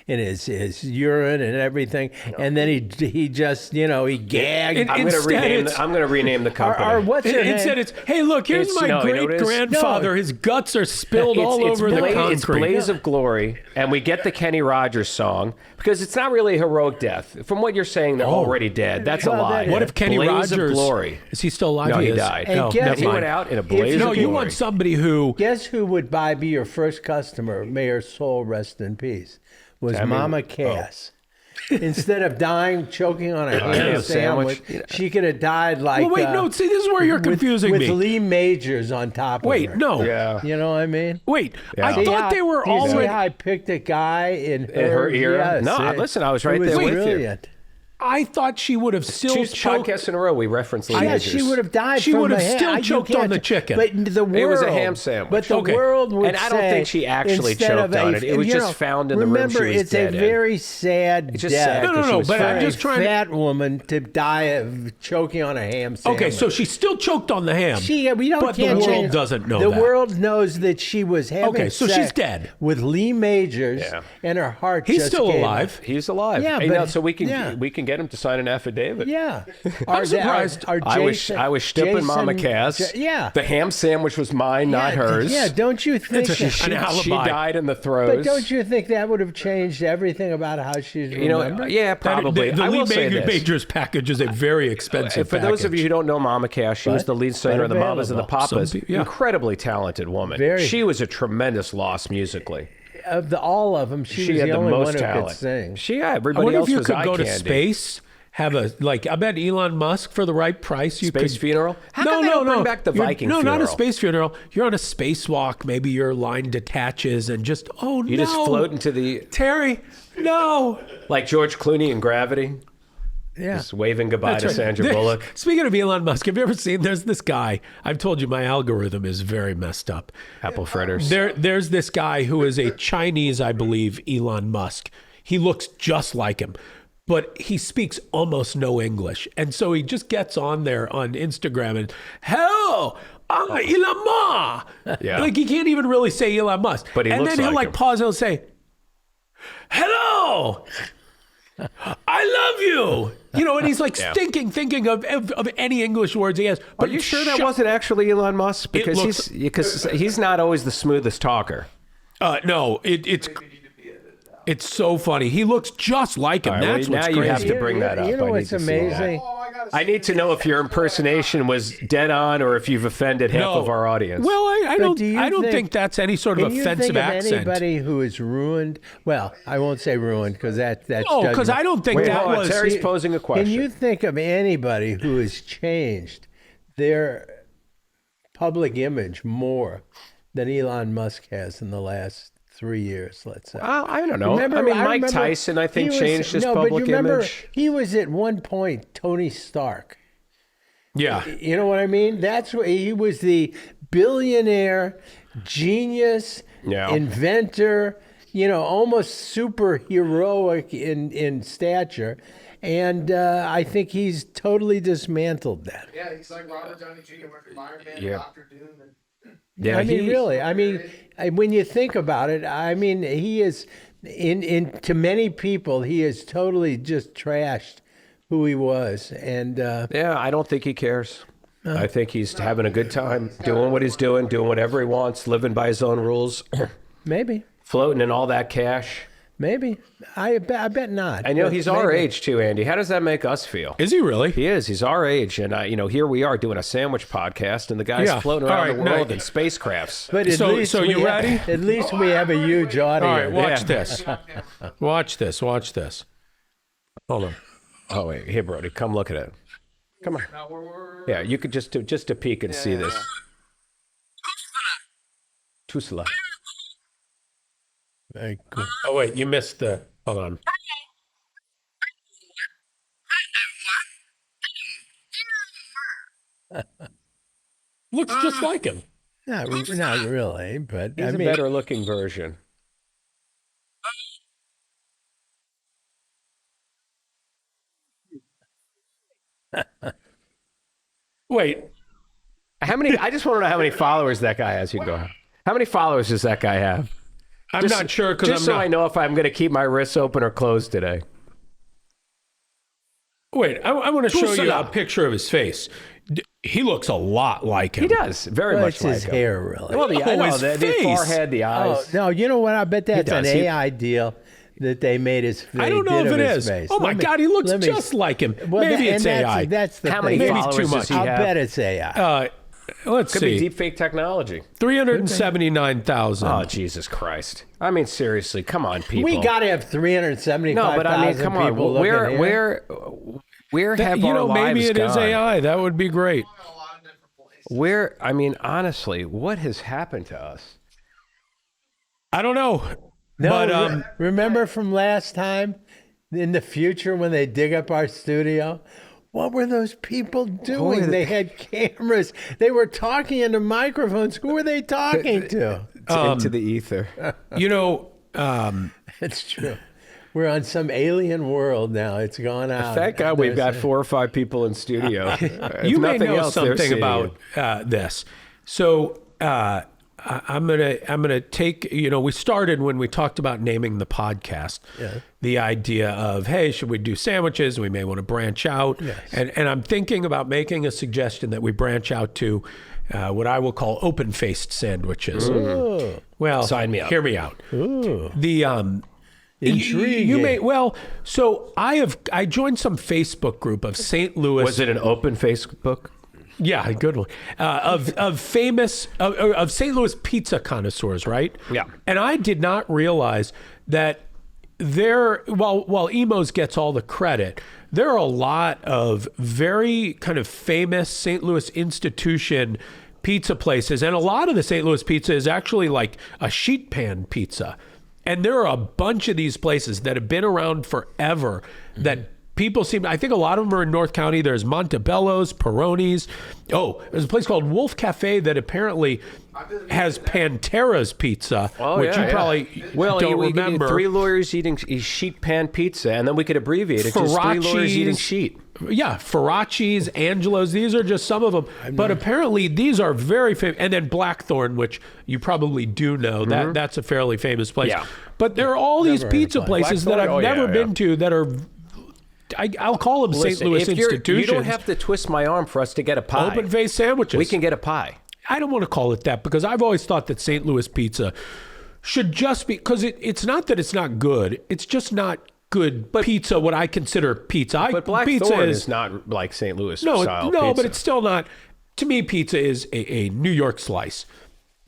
in his urine and everything," and then he just he gagged. I'm going to Instead, rename. it's- I'm going to rename the company. Or what's your Instead, name? it's, hey, look, here's It's- my no, you know what it is? great-grandfather. His guts are spilled all over the concrete. It's Blaze of Glory, and we get the Kenny Rogers song because it's not really a heroic death. From what you're saying, they're already dead. That's a Well, lie. that- What if Kenny Blaze Rogers... of Glory? Is he still alive? No, he is. died. And No, guess- never He mind. went out in a blaze of No, glory. you want somebody who... Guess who would be your first customer? May her soul rest in peace. Was Mama Cass. Instead of dying choking on a ham ham sandwich, sandwich. she could have died like. Well, wait, no, see, this is where you're confusing with me. Lee Majors on top of Wait, her. no. Yeah. You know what I mean? Wait, Yeah. I See thought how- they were do you see already... how I picked a guy in her era? Yes, No, listen, I was right it was there with you. brilliant. I thought she would have still Two choked... podcasts in a row, we referenced Lee Yes, Majors. she would have died. She from would have the ham. still You choked on can't- the chicken. But the world, It was a ham sandwich. But the Okay. world would And I don't say, think she actually instead choked of a- on it. It was you just know, found in the room remember, she was it's dead a in. very sad It's just death. sad No, no, 'cause she no, was but for I'm fat. just a trying to... fat woman to die of choking on a ham sandwich. Okay, so she still choked on the ham. We don't. But the can't world change- doesn't know The that. world knows that she was having Okay, so sex she's dead. with Lee Majors, Yeah. and her heart. He's just still gave alive. He's alive. Yeah, Hey, but- now, so we can get him to sign an affidavit. Yeah, I'm surprised. I was stipping Mama Cass. Yeah, The ham sandwich was mine, not hers. Yeah, don't you think? It's a- She An alibi. died in the throes. But don't you think that would have changed everything about how she's You know, remembered? yeah, probably. The I Lee will say this. Majors package is a very expensive For those of package. you who don't know Mama Cass, she was the lead singer of the Mamas and the available. Papas. Some yeah. Incredibly talented woman. Very. She was a tremendous loss musically. Of all of them, she was had the the only one most who talent. could sing. I Everybody wonder else if you was could eye go to candy. space, have a I bet Elon Musk for the right price you Space could funeral? How come they don't bring back the Viking No, funeral? not a space funeral. You're on a spacewalk. Maybe your line detaches and just You just float into the Terry. No. like George Clooney in Gravity, Yeah. just waving goodbye That's to right. Sandra Bullock. Speaking of Elon Musk, have you ever seen? There's this guy. I've told you my algorithm is very messed up. Apple fritters. There's this guy who is a Chinese, I believe, Elon Musk. He looks just like him, but he speaks almost no English. And so he just gets on there on Instagram and, hello, I'm Elon Musk. Yeah. Like he can't even really say Elon Musk. But he and looks then he'll like like him. pause and he'll say, hello, I love you. You know, and he's like Yeah. thinking of any English words he has. Are But you sure that shut- wasn't actually Elon Musk? Because looks- he's not always the smoothest talker. No, it's so funny. He looks just like him. All right, That's well, what's now you crazy. have to bring that up. You know I what's need to see that. amazing? I need to know if your impersonation was dead on or if you've offended half of our audience. Well, I But don't. do you I don't think- think that's any sort of Can you offensive think of accent. anybody who is ruined? Well, I won't say ruined because that's No, because judgment. I don't think Wait, that hold on. was. Terry's posing a question. Can you think of anybody who has changed their public image more than Elon Musk has in the last 3 years, let's say? Well, I don't know. Remember- I mean, I Mike remember Tyson, I think, he was- changed his no, but you public remember, image. He was at one point Tony Stark. Yeah. You know what I mean? That's what he was, the billionaire, genius, Yeah. inventor, almost superheroic in stature. And I think he's totally dismantled that. Yeah, he's like Robert Downey Jr. with Iron Man, Yeah. Doctor Doom, and Yeah, I mean, really. I mean, when you think about it, I mean, he is, to many people, he is totally just trashed who he was. And Yeah, I don't think he cares. I think he's having a good time, doing what he's doing whatever he wants, living by his own rules, maybe. floating in all that cash. Maybe. I bet not. And, you know, but he's our maybe. age, too, Andy. How does that make us feel? Is he really? He is. He's our age. And, you know, here we are doing a sandwich podcast, and the guy's Yeah. floating All around right, the now- world in spacecrafts. But at So- least so you we ready? At least we have a huge audience. All right, watch Yeah. this. Watch this. Watch this. Hold on. Oh, wait. Here, Brody. Come look at it. Come on. Yeah, you could just a peek and see this. Tusla. Very cool. Oh, wait, you missed the. Hold on. Looks just like him. Not really, but He's I a mean, better looking version. Wait, How many? I just want to know how many followers that guy has. You can go. How many followers does that guy have? I'm not sure because Just I'm so not. I know if I'm going to keep my wrists open or closed today. Wait, I want to show you Tusla. a picture of his face. He looks a lot like him. He does very well, much it's like his him. hair, really. Well, I know his the face. forehead, the Oh eyes. no! You know what? I bet that's an does. He- AI deal that they made his. I don't know if it is. Face. Oh my Let me- God, he looks let me- just like him. Well, Maybe that- it's and AI. That's the How thing. many Maybe followers too does he much. I'll have? bet it's AI. Let's Could see. be deep fake technology. 379,000. Oh, Jesus Christ. I mean, seriously, come on, people. we got to have 375,000 No, but I mean, come on. people looking here. Where have you our know, maybe lives it is gone? AI. That would be great. A lot of different places. Where, I mean, honestly, what has happened to us? I don't know. No, but remember from last time in the future when they dig up our studio? What were those people doing? They had cameras. They were talking into microphones. Who were they talking to? It's into the ether. you know, It's true. We're on some alien world now. It's gone out. Thank God we've got There's 4 or 5 people in studio. If you may nothing know else, they're something seeing about this. So I'm gonna take. You know, we started when we talked about naming the podcast. Yeah. The idea of, hey, should we do sandwiches? We may want to branch out. Yes. And I'm thinking about making a suggestion that we branch out to what I will call open-faced sandwiches. Oh, Well, Sign me up. Hear me out. ooh, The intriguing. You may so I joined some Facebook group of St. Louis. Was it an open Facebook? Yeah, good one. Of famous of St. Louis pizza connoisseurs, right? Yeah. And I did not realize that there, while Emos gets all the credit, there are a lot of very kind of famous St. Louis institution pizza places, and a lot of the St. Louis pizza is actually like a sheet pan pizza. And there are a bunch of these places that have been around forever that people seem, I think a lot of them are in North County. There's Montebello's, Peroni's. Oh, there's a place called Wolf Cafe that apparently has Pantera's pizza, which you probably don't we could do remember. 3 lawyers eating sheet pan pizza, and then we could abbreviate it to 3 lawyers eating Faraci's. sheet. Yeah, Faraci's, Angelo's, these are just some of them. But apparently these are very famous. And then Blackthorn, which you probably do know, that's a fairly famous place. Yeah. But there are all these Never heard of pizza places that Blackthorn? I've Oh, yeah, never been yeah. to that are, I'll call them St. Listen, Louis if institutions. you don't have to twist my arm for us to get a pie. Open-faced sandwiches. We can get a pie. I don't want to call it that because I've always thought that St. Louis pizza should just be, because it's not that it's not good, it's just not good pizza, what I consider pizza. But pizza Blackthorn is not like St. Louis no, style no, pizza. but it's still not. To me, pizza is a New York slice.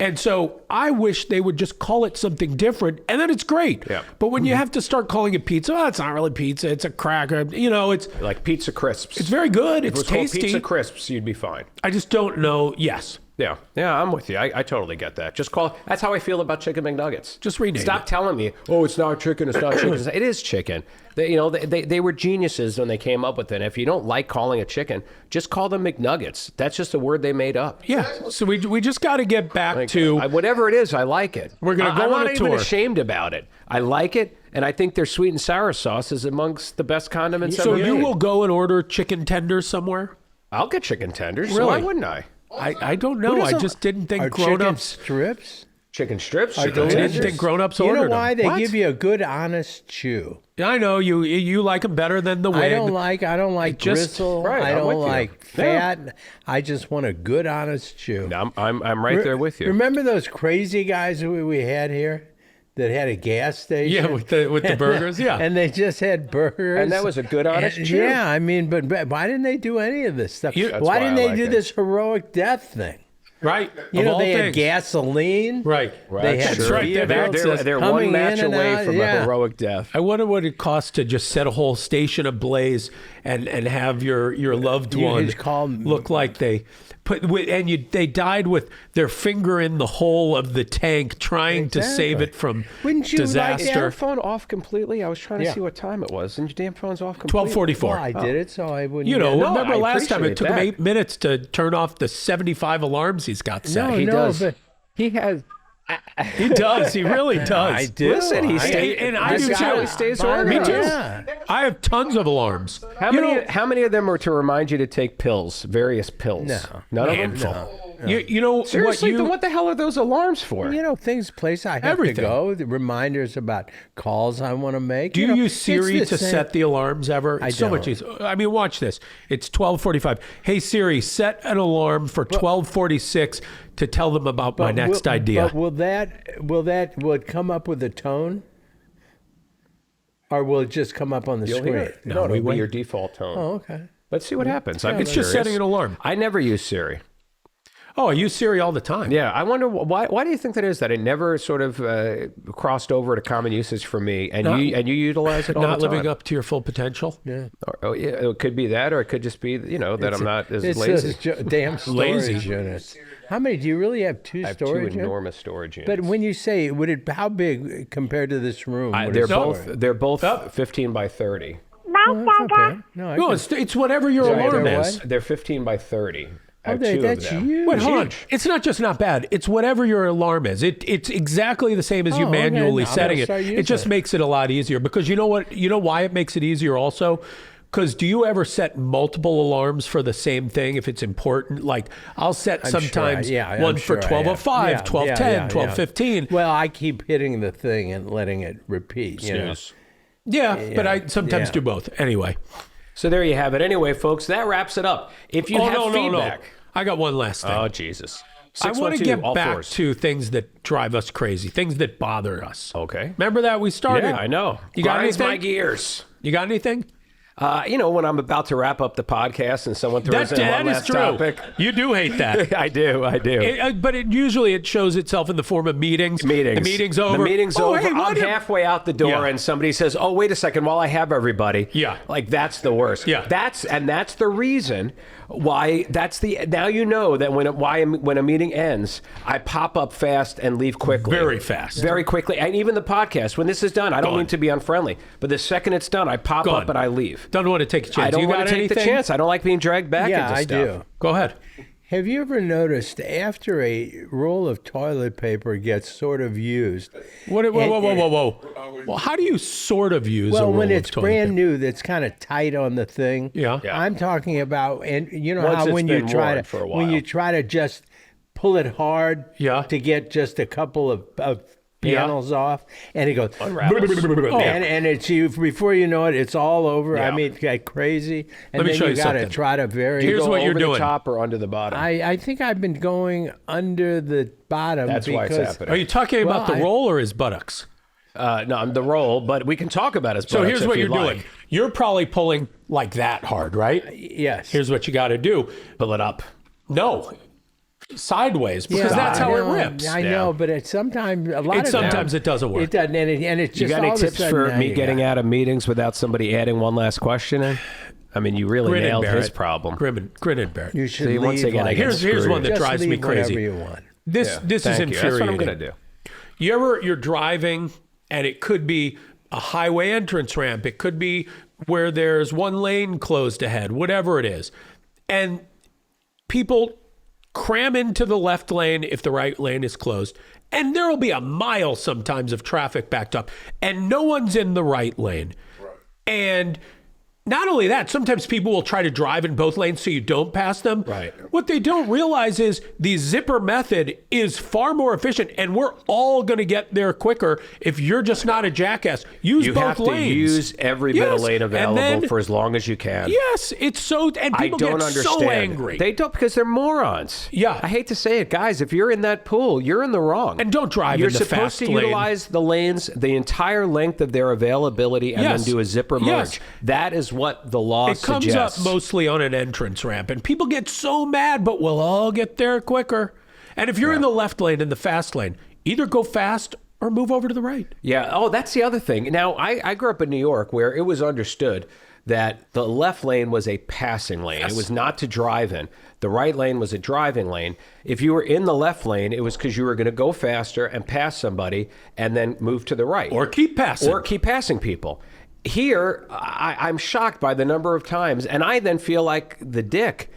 And so I wish they would just call it something different, and then it's great. Yeah. But when you have to start calling it pizza, oh, it's not really pizza. It's a cracker. You know, it's like pizza crisps. very good. If it It's was called tasty. pizza crisps, you'd be fine. I just don't know. Yes. Yeah, I'm with you. I totally get that. Just call. That's how I feel about chicken McNuggets. Just rename Stop it. telling me, oh, it's not chicken. It's not chicken. It is chicken. They were geniuses when they came up with it. If you don't like calling it chicken, just call them McNuggets. That's just a word they made up. Yeah. So we just got to get back Like, to. whatever it is, I like it. We're gonna go I'm on not a even tour. ashamed about it. I like it, and I think their sweet and sour sauce is amongst the best condiments So ever you made. will go and order chicken tenders somewhere? I'll get chicken tenders. So Really? why wouldn't I? I don't know. I just didn't think Are chicken grown-ups. strips? Chicken strips. Are Chicken I delicious. didn't think grown-ups You ordered know why? them. They What? give you a good, honest chew. I know you like them better than the I wind. don't like just- gristle. Right, I I'm don't with you. like fat. I just want a good, honest chew. I'm right there with you. Remember those crazy guys we had here? that had a gas station. Yeah, with the burgers, yeah. And they just had burgers. And that was a good, honest And- Jew. Yeah, I mean, but why didn't they do any of this stuff? That's Why why didn't I they like do it. this heroic death thing? Right. You Of know, all they had things. gasoline. Right. They had That's right. vehicles They're coming one match in and away out, from yeah. a heroic death. I wonder what it costs to just set a whole station ablaze and have your loved You one just call- look like they they died with their finger in the hole of the tank trying to save Exactly. it from Wouldn't you like Is your disaster. phone off completely? I was trying to Yeah. see what time it was, and your damn phone's off completely. 12:44. Well, I did it, so I wouldn't. You know, No, remember I last time it appreciate took him that. 8 minutes to turn off the 75 alarms he's got set. No, He no, does. but He has. He does. He really does. I do. Listen, he I- stayed. and I this do guy too. always stays Mine- organized. Me too. Yeah. I have tons of alarms. How You many? know- How many of them are to remind you to take pills? Various pills. No. None of Handful. them. You know Seriously, what you then what the hell are those alarms for? You know, place I have Everything. to go, the reminders about calls I want to make. Do you know, use it's Siri the to same- set the alarms ever? I It's so much don't. easier. I mean, watch this. It's 12:45. Hey Siri, set an alarm for 12:46 to tell them about my next idea. But will it come up with a tone? Or will it just come up on the You'll screen? hear it. No, No, we it'll wait. be your default tone. Oh, okay. Let's see what happens. I'm It's just curious. setting an alarm. I never use Siri. Oh, I use Siri all the time. Yeah, I wonder why. Why do you think that is? That it never sort of crossed over to common usage for me, and you utilize it all Not the time. living up to your full potential. Yeah. Oh, yeah, it could be that, or it could just be that I'm not as It's lazy. just damn storage Lazy. units. How many? Do you really have two I have two storage units? enormous storage units. But when you say, how big compared to this room? would they're it both store? they're both 15 by 30. Oh, that's okay. No, I No, can- it's whatever your Sorry, alarm they're is. what? They're 15 by 30. I Oh, have two that's of them. huge. Wait, hold on. Huge. It's not just not bad. It's whatever your alarm is. It's exactly the same as you Oh, okay. manually I'm setting gonna it. start It just using it. makes it a lot easier because you know what? You know why it makes it easier also? Because do you ever set multiple alarms for the same thing if it's important? Like I'll set I'm sure sometimes I'm one sure for I 12:05, have. 12:10, 12:15. Well, I keep hitting the thing and letting it repeat. You know? Yeah, but I sometimes yeah. do both. Anyway. So there you have it. Anyway, folks, that wraps it up. If you Oh, have no. feedback, I got one last thing. oh Jesus, I want to 612, get all back fours. to things that drive us crazy, things that bother us. Okay. Remember that we started? Yeah, I know. You got Grinds my anything? gears. You got anything? When I'm about to wrap up the podcast and someone throws in That one is last true. topic. You do hate that. I do. But it usually shows itself in the form of meetings. Meetings. The meeting's over. The meeting's Oh, over. hey, why I'm did- halfway out the door, Yeah. and somebody says, "Oh, wait a second, while I have everybody." Yeah. Like that's the worst. Yeah. That's the reason why. Now you know that when a meeting ends, I pop up fast and leave quickly. Very fast. Very quickly, and even the podcast. When this is done, I don't Gone. mean to be unfriendly, but the second it's done, I pop Gone. up and I leave. Don't want to take a chance. I don't you want got to take anything? the chance. I don't like being dragged back Yeah, into I stuff. do. Go ahead. Have you ever noticed after a roll of toilet paper gets sort of used? Whoa. Well, how do you sort of use a Well, roll when of it's toilet brand paper? new, that's kind of tight on the thing. Yeah. I'm talking about, and you know Once how it's when you been try worn to for a when you while. try to just pull it hard Yeah. to get just a couple of Yeah. panels off, and it goes Unravels. and it's you before you know it, it's all over. Yeah. I mean, it's like crazy. And Let me then show you you got to something. try to very. Here's Go what you're over doing. the top or under the bottom. I think I've been going under the bottom. That's why it's because happening. Are you talking about Well, the roll or his buttocks? No, I'm the roll, but we can talk about it. So here's what you're doing. You're probably pulling like that hard, right? Yes. Here's what you got to do. Pull it up. No, sideways, because Yeah, that's I how it know, rips. I know, but it's sometimes a lot of Sometimes times it doesn't work. It doesn't, and it's You just got all any of a tips sudden for now me you getting got- out of meetings without somebody adding one last question in? I mean, you really Grin and nailed bear his it. problem. Grin and bear it. You should See, once leave again, I like, get Here's one that just drives me leave crazy. whenever you want. This is Thank you. infuriating. That's what I'm going to do. You're driving and it could be a highway entrance ramp. It could be where there's one lane closed ahead, whatever it is. And people cram into the left lane if the right lane is closed. And there will be a mile sometimes of traffic backed up and no one's in the right lane. And Not only that, sometimes people will try to drive in both lanes so you don't pass them. Right. What they don't realize is the zipper method is far more efficient, and we're all going to get there quicker if you're just not a jackass. Use You both have to lanes. use every bit of Yes, lane and available then- for as long as you can. Yes, it's so, and I people don't get understand. so angry. They don't, because they're morons. Yeah. I hate to say it, guys. If you're in that pool, you're in the wrong. And don't drive You're in the supposed fast to lane. utilize the lanes, the entire length of their availability, and Yes. then do a zipper merge. Yes. That is what the law It comes suggests. up mostly on an entrance ramp, and people get so mad, but we'll all get there quicker. And if you're in the left lane, in the fast lane, either go fast or move over to the right. Yeah. Oh, that's the other thing. Now, I grew up in New York where it was understood that the left lane was a passing lane. It was not to drive in. The right lane was a driving lane. If you were in the left lane, it was because you were going to go faster and pass somebody and then move to the right. Or keep passing. Or keep passing people. Here, I'm shocked by the number of times, and I then feel like the dick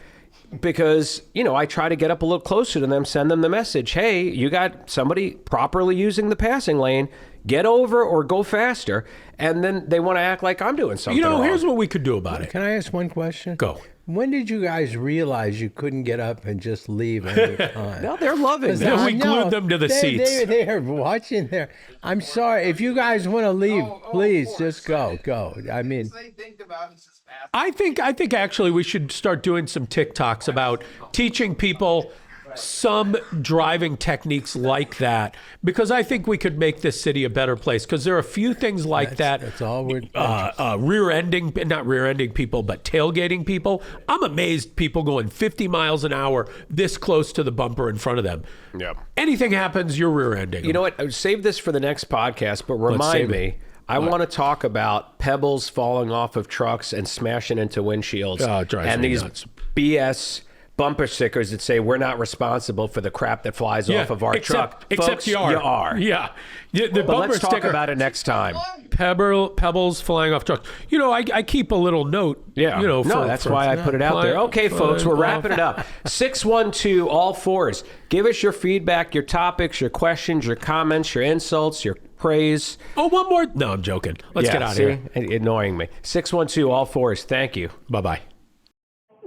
because, I try to get up a little closer to them, send them the message, hey, you got somebody properly using the passing lane, get over or go faster, and then they want to act like I'm doing something wrong. Here's what we could do about it. Can I ask one question? Go. When did you guys realize you couldn't get up and just leave any time? No, they're loving Yeah, that. we glued them to the seats. They are watching there. I'm sorry. If you guys want to leave, please just go. Go. I mean, They think about it's just fast. I think actually we should start doing some TikToks about teaching people some driving techniques like that, because I think we could make this city a better place, because there are a few things like that. that's all we're. Not rear-ending people, but tailgating people. I'm amazed people going 50 miles an hour this close to the bumper in front of them. Yep. Anything happens, you're rear-ending. You know what? Save this for the next podcast, but remind save me. it. I want to talk about pebbles falling off of trucks and smashing into windshields. Oh, it drives and me these nuts. BS bumper stickers that say we're not responsible for the crap that flies off of our truck. Except Folks, you are. You are. Yeah. The But bumper let's talk sticker, about it next time. pebbles flying off trucks. I keep a little note. Yeah. That's why I put it out there. Okay, folks, we're wrapping it up. 612 all fours. Give us your feedback, your topics, your questions, your comments, your insults, your praise. Oh, one more. No, I'm joking. Let's get out of here. Annoying me. 612 all fours. Thank you. Bye-bye.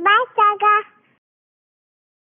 Bye, Saga.